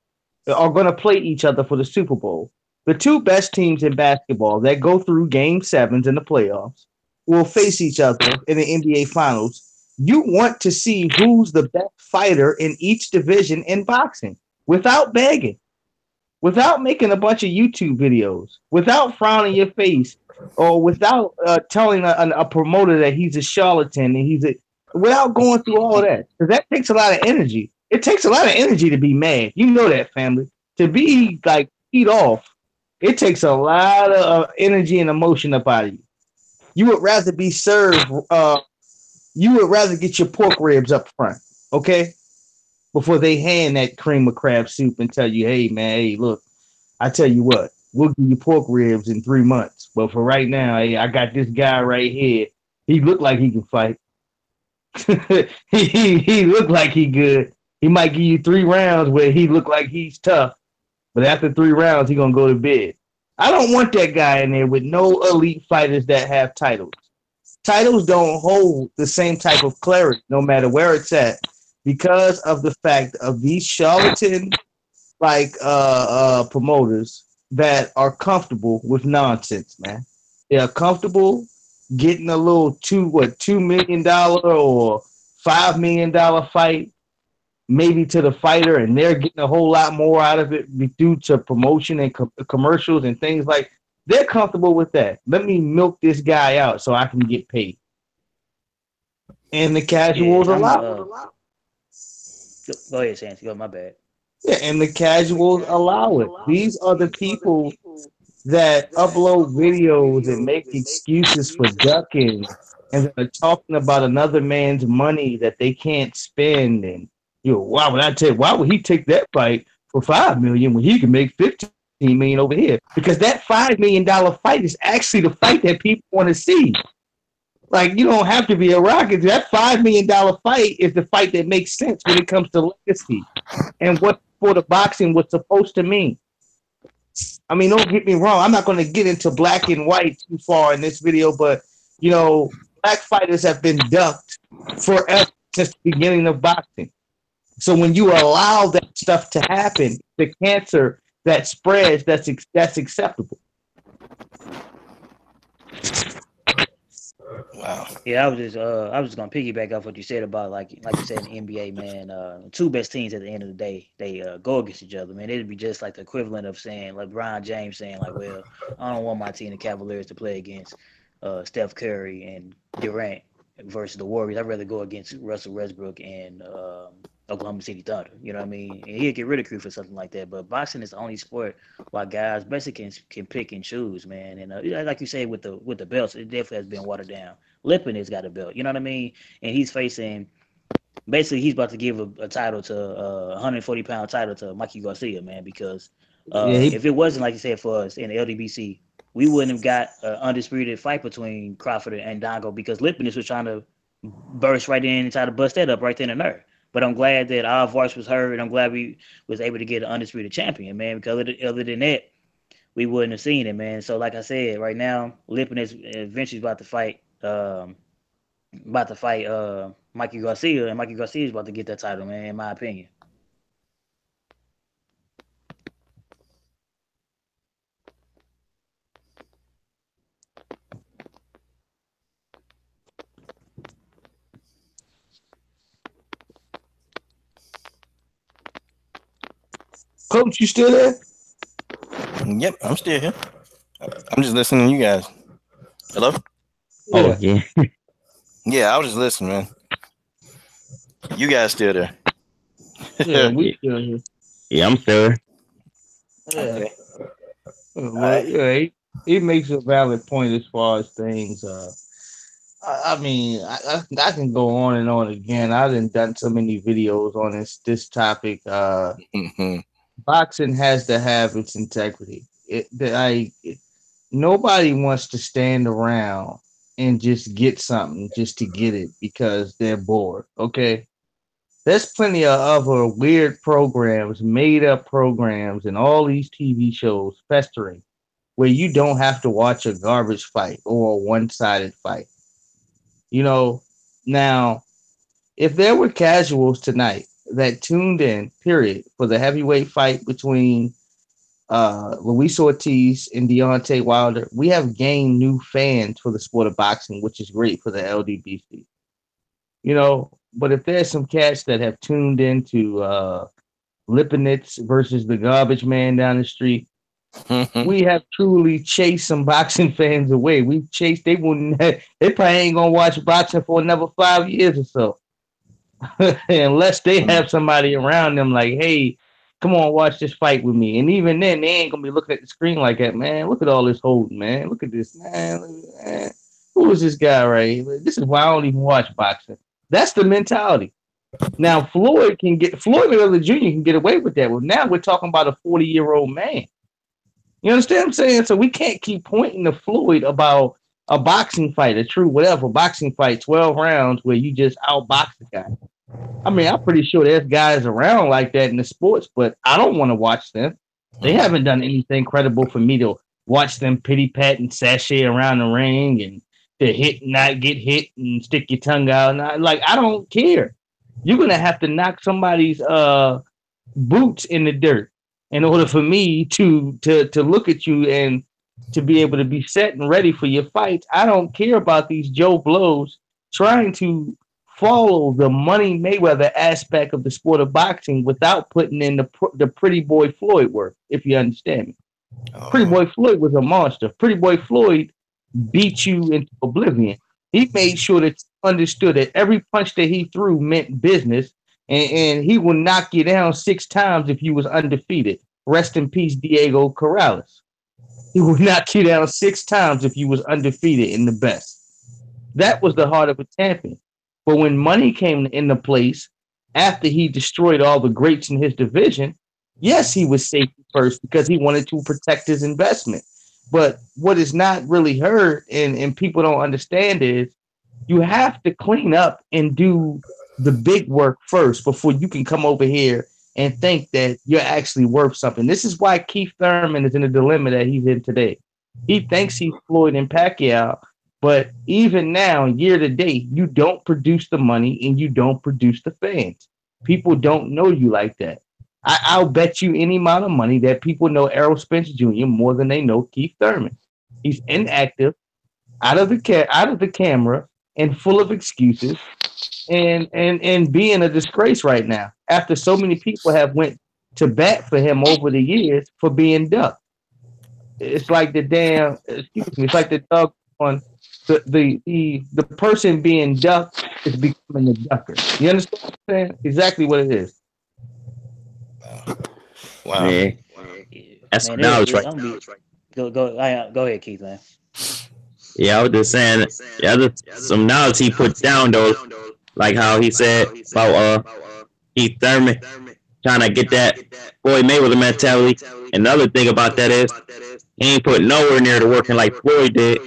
are going to play each other for the Super Bowl. The two best teams in basketball that go through game sevens in the playoffs will face each other in the NBA Finals. You want to see who's the best fighter in each division in boxing without begging, without making a bunch of YouTube videos, without frowning your face, or without telling a promoter that he's a charlatan and without going through all of that. Because that takes a lot of energy. It takes a lot of energy to be mad. You know that, family. To be like eat off, it takes a lot of energy and emotion up out of you. You would rather be served. You would rather get your pork ribs up front, okay, before they hand that cream of crab soup and tell you, "Hey, man, hey, look, I tell you what, we'll give you pork ribs in 3 months, but for right now, hey, I got this guy right here. He looked like he can fight. he looked like he good. He might give you 3 rounds where he looked like he's tough, but after 3 rounds, he gonna go to bed." I don't want that guy in there with no elite fighters that have titles. Titles don't hold the same type of clarity, no matter where it's at, because of the fact of these charlatan promoters that are comfortable with nonsense, man. They are comfortable getting a little $2 million or $5 million fight, maybe to the fighter, and they're getting a whole lot more out of it due to promotion and commercials and things like. They're comfortable with that. Let me milk this guy out so I can get paid. And the casuals allow it. Go ahead, Santi. Go, my bad. Yeah, and the casuals allow it. These are the people that upload videos and make excuses for ducking and are talking about another man's money that they can't spend. And why would he take that fight for $5 million when he can make $15 million over here? Because that $5 million fight is actually the fight that people want to see. Like, you don't have to be a rocket. That $5 million fight is the fight that makes sense when it comes to legacy and what sport of boxing was supposed to mean. I mean, don't get me wrong. I'm not going to get into black and white too far in this video, but, black fighters have been ducked forever since the beginning of boxing. So when you allow that stuff to happen, the cancer that spreads, that's acceptable. Wow. Yeah, I was just gonna piggyback off what you said about like you said in the NBA, man. Two best teams at the end of the day, they go against each other, man. It'd be just like the equivalent of saying, like LeBron James saying, like, well, I don't want my team, the Cavaliers, to play against Steph Curry and Durant versus the Warriors. I'd rather go against Russell Westbrook and Oklahoma City Thunder. You know what I mean? And he'd get ridiculed for something like that. But boxing is the only sport where guys basically can pick and choose, man. And like you say with the belts, it definitely has been watered down. Lipin has got a belt. You know what I mean? And he's facing. Basically, he's about to give a title to 140-pound title to Mikey Garcia, man. Because if it wasn't like you said for us in the LDBC, we wouldn't have got an undisputed fight between Crawford and Dongo because Lipin was trying to burst right in and try to bust that up right then and there. But I'm glad that our voice was heard. I'm glad we was able to get an undisputed champion, man. Because other than that, we wouldn't have seen it, man. So like I said, right now, Lipin is eventually about to fight Mikey Garcia, and Mikey Garcia is about to get that title, man. In my opinion. Coach, you still there? Yep, I'm still here. I'm just listening to you guys. Hello? Oh yeah. Yeah, I was just listening, man. You guys still there? Yeah, we still here. Yeah, I'm sure. Yeah. Okay. Well, yeah, he makes a valid point as far as things. I mean, I can go on and on again. I've done so many videos on this topic. Boxing has to have its integrity. Nobody wants to stand around and just get something just to get it because they're bored. Okay, there's plenty of other weird programs, made up programs, and all these TV shows festering where you don't have to watch a garbage fight or a one-sided fight. You know, now if there were casuals tonight that tuned in, period, for the heavyweight fight between Luis Ortiz and Deontay Wilder, we have gained new fans for the sport of boxing, which is great for the LDBC. You know, but if there's some cats that have tuned into Lipinets versus the garbage man down the street, we have truly chased some boxing fans away. We've chased, they wouldn't, they probably ain't gonna watch boxing for another 5 years or so. Unless they have somebody around them like, hey, come on, watch this fight with me. And even then, they ain't gonna be looking at the screen like that, man. Look at all this holding, man. Look at this, man. Who is this guy right here? This is why I don't even watch boxing. That's the mentality. Now, Floyd Mayweather Jr. can get away with that. Well, now we're talking about a 40-year-old man. You understand what I'm saying? So we can't keep pointing to Floyd about a boxing fight, a true whatever boxing fight, 12 rounds where you just outbox the guy. I mean, I'm pretty sure there's guys around like that in the sports, but I don't want to watch them. They haven't done anything credible for me to watch them pity pat and sashay around the ring and to hit and not get hit and stick your tongue out. And I don't care. You're gonna have to knock somebody's boots in the dirt in order for me to look at you and to be able to be set and ready for your fights. I don't care about these Joe Blows trying to follow the money Mayweather aspect of the sport of boxing without putting in the Pretty Boy Floyd work, if you understand me. Pretty Boy Floyd was a monster. Pretty Boy Floyd beat you into oblivion. He made sure that you understood that every punch that he threw meant business, and he will knock you down 6 times if you was undefeated. Rest in peace, Diego Corrales. He will knock you down 6 times if you was undefeated in the best. That was the heart of a champion. But when money came into place after he destroyed all the greats in his division, yes, he was safety first because he wanted to protect his investment. But what is not really heard and people don't understand is you have to clean up and do the big work first before you can come over here and think that you're actually worth something. This is why Keith Thurman is in the dilemma that he's in today. He thinks he's Floyd and Pacquiao, but even now, year to date, you don't produce the money and you don't produce the fans. People don't know you like that. I'll bet you any amount of money that people know Errol Spence Jr. more than they know Keith Thurman. He's inactive, out of the camera, and full of excuses, and being a disgrace right now. After so many people have went to bat for him over the years for being ducked. It's like it's like the dog on the person being ducked is becoming a ducker. You understand what I'm saying? Exactly what it is. Wow. Yeah. That's Man, now it's right. Go ahead, Keith, man. Yeah, I was just saying. Yeah, some knowledge he put down though, like how he said about Keith Thurman trying to get that Floyd Mayweather mentality. Another thing about that is he ain't put nowhere near the working like Floyd did,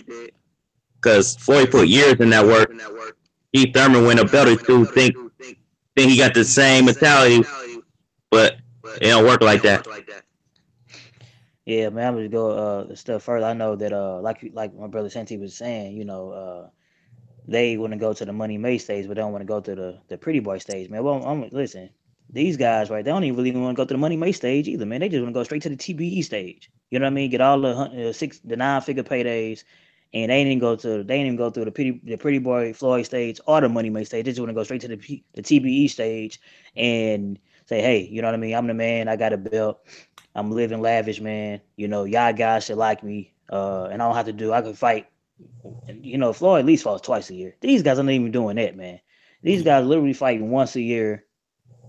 because Floyd put years in that work. Keith Thurman went a belt or two. Think think he got the same mentality, but it don't work like that. Yeah, man, I'm just go a step further. I know that like my brother Santi was saying, they want to go to the Money May stage, but they don't want to go to the Pretty Boy stage, man. Well, listen, these guys, right? They don't even really want to go to the Money May stage either, man. They just want to go straight to the TBE stage. You know what I mean? Get all the 9-figure paydays, and they didn't even go through the Pretty Boy Floyd stage or the Money May stage. They just want to go straight to the TBE stage and say, hey, you know what I mean? I'm the man. I got a belt. I'm living lavish, man. Y'all guys should like me, and I don't have to do. I can fight. Floyd at least fights twice a year. These guys aren't even doing that, man. These guys literally fighting once a year,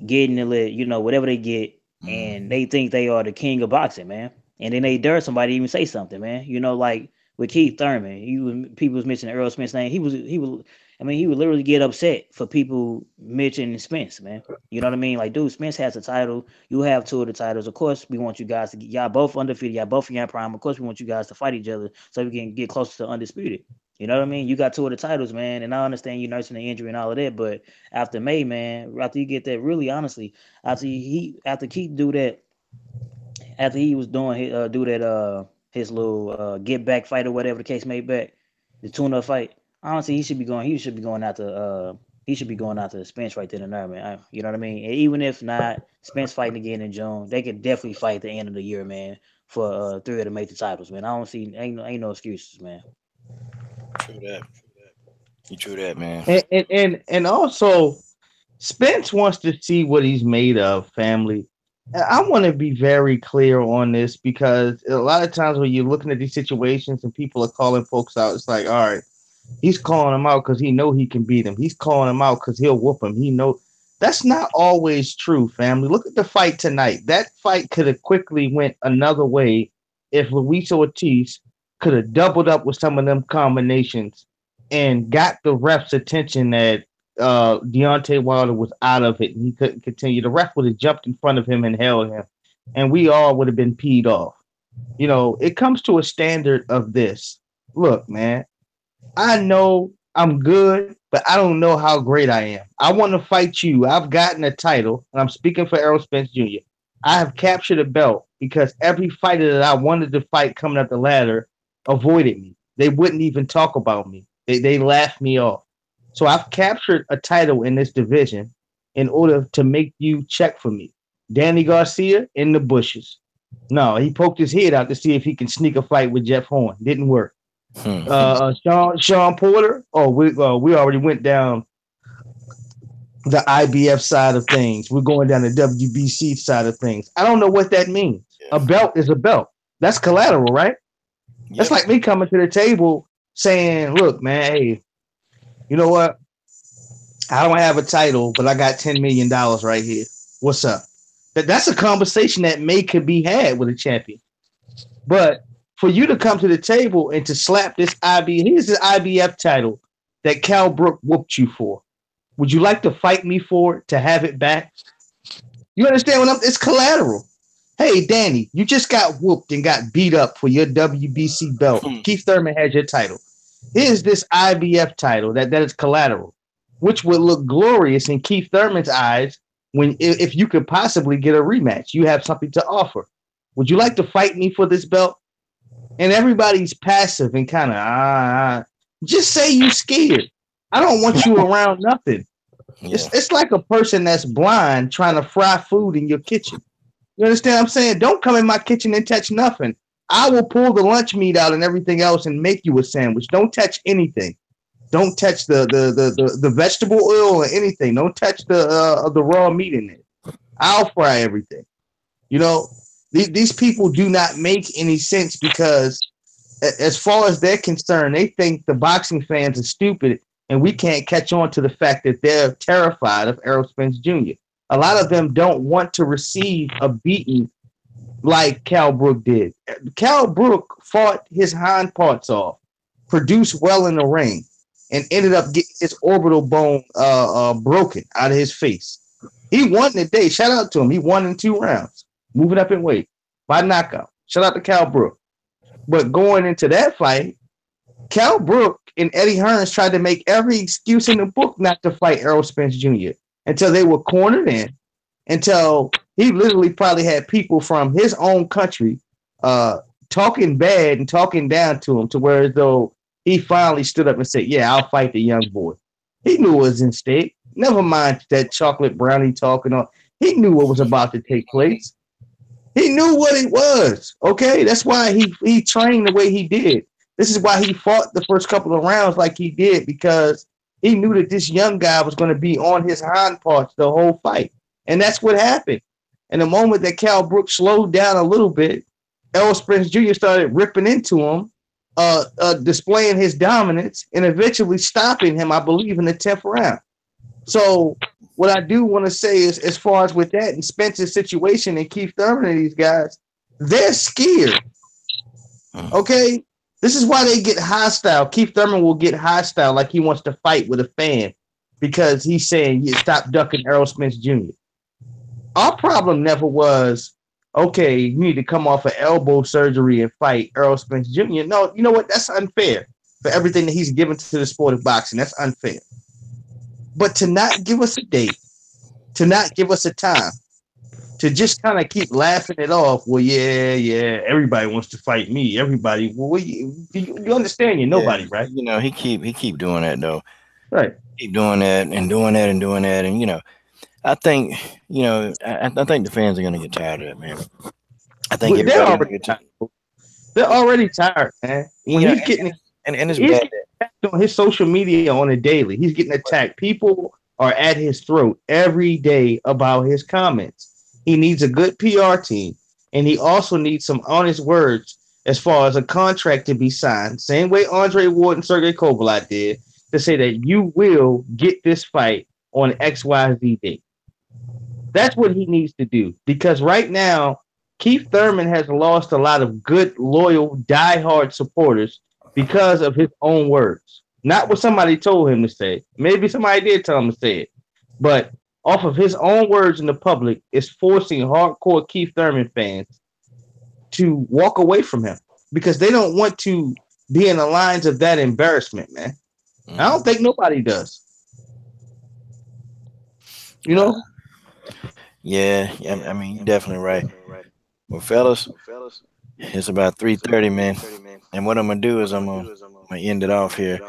getting it, whatever they get, and they think they are the king of boxing, man. And then they dare somebody even say something, man. Like with Keith Thurman, people was mentioning Earl Smith's name. He would literally get upset for people mentioning Spence, man. You know what I mean? Like, dude, Spence has a title. You have 2 of the titles. Of course, we want you guys to get y'all both undefeated. Y'all both in your prime. Of course, we want you guys to fight each other so we can get closer to undisputed. You know what I mean? You got 2 of the titles, man. And I understand you nursing the injury and all of that, but after May, man, after you get that, really honestly, after Keith do that, after he was doing his little get back fight or whatever the case may be, the tune-up fight. Honestly, he should be going after Spence right then and there, man. You know what I mean? And even if not, Spence fighting again in June, they could definitely fight at the end of the year, man, for 3 of the major titles, man. I don't see ain't no excuses, man. True that. You true that, man. And also, Spence wants to see what he's made of, family. I want to be very clear on this because a lot of times when you're looking at these situations and people are calling folks out, it's like, all right, he's calling him out because he know he can beat him. He's calling him out because he'll whoop him. He know that's not always true, family. Look at the fight tonight. That fight could have quickly went another way if Luis Ortiz could have doubled up with some of them combinations and got the ref's attention that Deontay Wilder was out of it and he couldn't continue. The ref would have jumped in front of him and held him, and we all would have been peed off. It comes to a standard of this. Look, man, I know I'm good, but I don't know how great I am. I want to fight you. I've gotten a title, and I'm speaking for Errol Spence Jr. I have captured a belt because every fighter that I wanted to fight coming up the ladder avoided me. They wouldn't even talk about me. They laughed me off. So I've captured a title in this division in order to make you check for me. Danny Garcia in the bushes. No, he poked his head out to see if he can sneak a fight with Jeff Horn. Didn't work. Sean Porter. Oh, we already went down the IBF side of things. We're going down the WBC side of things. I don't know what that means. Yeah. A belt is a belt. That's collateral, right? Yep. That's like me coming to the table saying, look, man, hey, you know what? I don't have a title, but I got $10 million right here. What's up? That's a conversation that could be had with a champion. But for you to come to the table and to slap here's the IBF title that Cal Brook whooped you for. Would you like to fight me for it, to have it back? You understand it's collateral. Hey, Danny, you just got whooped and got beat up for your WBC belt. Keith Thurman has your title. Here's this IBF title that is collateral, which would look glorious in Keith Thurman's eyes if you could possibly get a rematch. You have something to offer. Would you like to fight me for this belt? And everybody's passive and kind of just say you scared. I don't want you around nothing. Yeah. It's like a person that's blind trying to fry food in your kitchen. You understand what I'm saying? Don't come in my kitchen and touch nothing. I will pull the lunch meat out and everything else and make you a sandwich. Don't touch anything. Don't touch the vegetable oil or anything. Don't touch the raw meat in it. I'll fry everything. These people do not make any sense because as far as they're concerned, they think the boxing fans are stupid and we can't catch on to the fact that they're terrified of Errol Spence Jr. A lot of them don't want to receive a beating like Cal Brook did. Cal Brook fought his hind parts off, produced well in the ring, and ended up getting his orbital bone broken out of his face. He won the day. Shout out to him. He won in 2 rounds, moving up in weight by knockout. Shout out to Cal Brook. But going into that fight, Cal Brook and Eddie Hearns tried to make every excuse in the book not to fight Errol Spence Jr. until they were cornered in, until he literally probably had people from his own country talking bad and talking down to him, to where as though he finally stood up and said, yeah, I'll fight the young boy. He knew it was in stake. Never mind that chocolate brownie talking on. He knew what was about to take place. He knew what it was. Okay, that's why he trained the way he did. This is why he fought the first couple of rounds like he did, because he knew that this young guy was going to be on his hind parts the whole fight. And that's what happened. And the moment that Cal Brooks slowed down a little bit, Errol Spence Jr. started ripping into him, displaying his dominance, and eventually stopping him, I believe, in the 10th round. So what I do want to say is, as far as with that and Spence's situation and Keith Thurman and these guys, they're scared. Okay? This is why they get hostile. Keith Thurman will get hostile like he wants to fight with a fan because he's saying, you stop ducking Errol Spence Jr. Our problem never was, okay, you need to come off of elbow surgery and fight Errol Spence Jr. No, you know what? That's unfair for everything that he's given to the sport of boxing. That's unfair. But to not give us a date, to not give us a time, to just kind of keep laughing it off. Well, yeah, everybody wants to fight me. Everybody. Well, you understand you're nobody, right? You know, he keep doing that though. Right. Keep doing that and doing that and doing that, and you know, I think I think the fans are gonna get tired of it, man. I think they're already tired. They're already tired, man. When he's getting and it's bad attacked on his social media on a daily. He's getting attacked. People are at his throat every day about his comments. He needs a good PR team, and he also needs some honest words as far as a contract to be signed. Same way Andre Ward and Sergey Kovalev did, to say that you will get this fight on XYZ date. That's what he needs to do, because right now, Keith Thurman has lost a lot of good, loyal, diehard supporters because of his own words. Not what somebody told him to say. Maybe somebody did tell him to say it. But off of his own words in the public, is forcing hardcore Keith Thurman fans to walk away from him because they don't want to be in the lines of that embarrassment, man. I don't think nobody does. You know? Yeah, I mean, you're definitely right. Well, fellas, it's about 3:30, man. And what I'm gonna do is I'm gonna end it off here.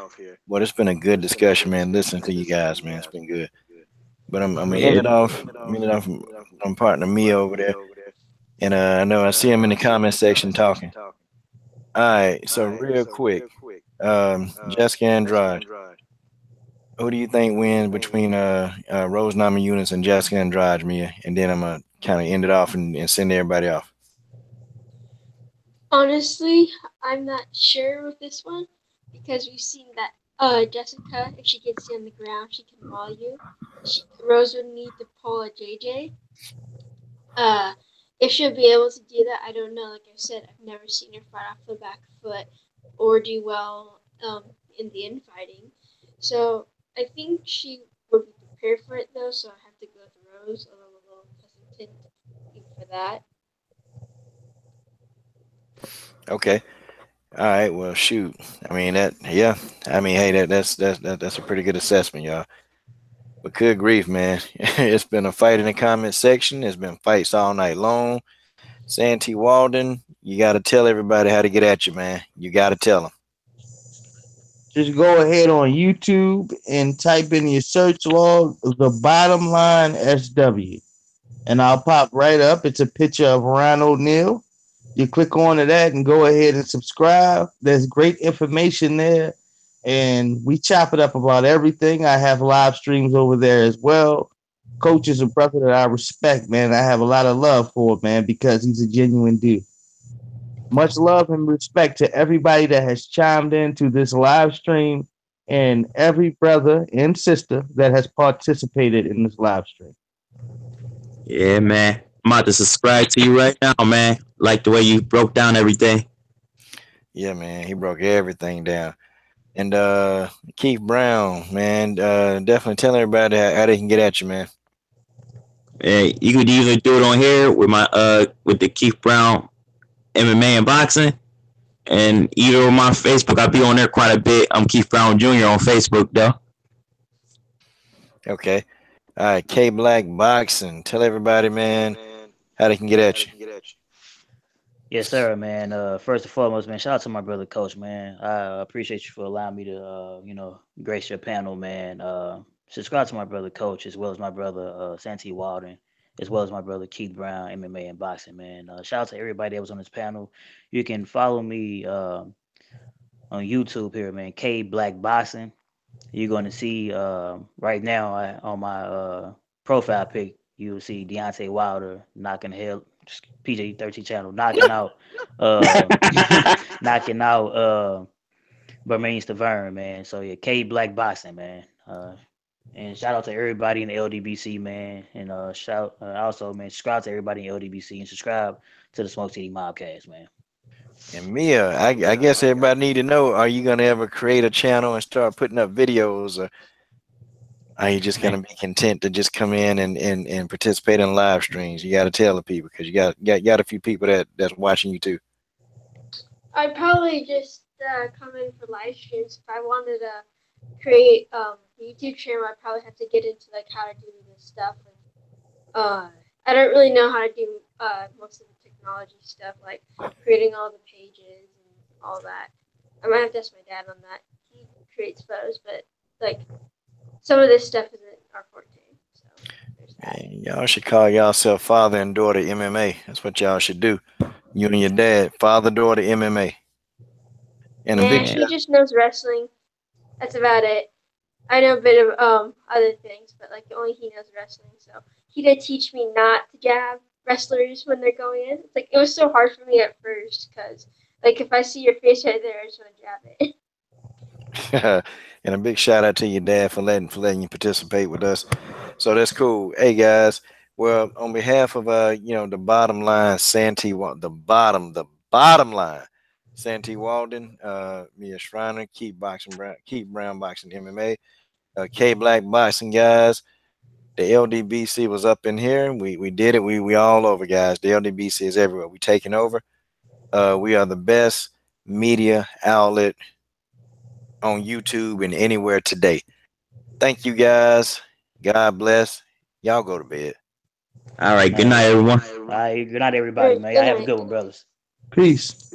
Well, it's been a good discussion, man. Listen to you guys, man. It's been good. But I'm gonna end it off. I'm partner Mia over there, and I know I see him in the comment section talking. All right, so real quick, Jessica Andrade. Who do you think wins between Rose Namajunas and Jessica Andrade, Mia? And then I'm gonna kind of end it off and send everybody off. Honestly, I'm not sure with this one because we've seen that Jessica, if she gets you on the ground, she can maul you. Rose would need to pull a JJ. If she'll be able to do that, I don't know. Like I said, I've never seen her fight off the back foot or do well in the infighting. So I think she would be prepared for it though. So I have to go with Rose, although I'm a little hesitant for that. Okay. All right. Well, shoot. I mean that. Yeah. I mean, hey, that's a pretty good assessment, y'all. But good grief, man. It's been a fight in the comment section. It's been fights all night long. Santee Walden, you got to tell everybody how to get at you, man. You got to tell them. Just go ahead on YouTube and type in your search log, The Bottom Line SW. And I'll pop right up. It's a picture of Ryan O'Neal. You click on to that and go ahead and subscribe. There's great information there. And we chop it up about everything. I have live streams over there as well. Coach is a brother that I respect, man. I have a lot of love for, man, because he's a genuine dude. Much love and respect to everybody that has chimed into this live stream and every brother and sister that has participated in this live stream. Yeah, man. I'm about to subscribe to you right now, man. Like the way you broke down everything. Yeah, man. He broke everything down. And Keith Brown, man, definitely tell everybody how they can get at you, man. Yeah, you could even do it on here with my with the Keith Brown MMA and boxing, and either on my Facebook. I'll be on there quite a bit. I'm Keith Brown Jr. on Facebook, though. Okay. All right, K Black Boxing. Tell everybody, man, how they can get at you. Yes, sir, man. First and foremost, man, shout out to my brother, Coach, man. I appreciate you for allowing me to, grace your panel, man. Subscribe to my brother, Coach, as well as my brother, Santee Walden, as well as my brother, Keith Brown, MMA and boxing, man. Shout out to everybody that was on this panel. You can follow me on YouTube here, man. K Black Boxing. You're going to see right now on my profile pic, you'll see Deontay Wilder knocking hell, PG-13 channel, knocking out Bermaine Stavern, man. So yeah, K Black Boxing, man. And shout out to everybody in the LDBC, man. And also, man, subscribe to everybody in LDBC and subscribe to the Smoke City Mobcast, man. And Mia, I guess everybody need to know: are you gonna ever create a channel and start putting up videos, or are you just gonna be content to just come in and participate in live streams? You got to tell the people because you got a few people that's watching you too. I'd probably just come in for live streams. If I wanted to create a YouTube channel, I'd probably have to get into like how to do this stuff. And I don't really know how to do most of the technology stuff, like creating all the pages and all that. I might have to ask my dad on that. He creates photos, but like some of this stuff isn't our forte. So there's that. Man, y'all should call yourself father and daughter MMA. That's what y'all should do. You and your dad, father, daughter, MMA. And a big He just knows wrestling. That's about it. I know a bit of other things, but like only he knows wrestling. So he did teach me not to jab wrestlers when they're going in. It's like it was so hard for me at first because like if I see your face right there, I just want to jab it. and a big shout out to your dad for letting you participate with us. So that's cool. Hey guys, well on behalf of the bottom line, the bottom line, Santee Walden, Mia Schreiner, Keith Brown Boxing MMA, K Black Boxing guys. The LDBC was up in here. We did it. We all over, guys. The LDBC is everywhere. We taking over. We are the best media outlet on YouTube and anywhere today. Thank you guys. God bless. Y'all go to bed. All right. Good night, everyone. All right. Good night, everybody, man. Y'all have a good one, brothers. Peace.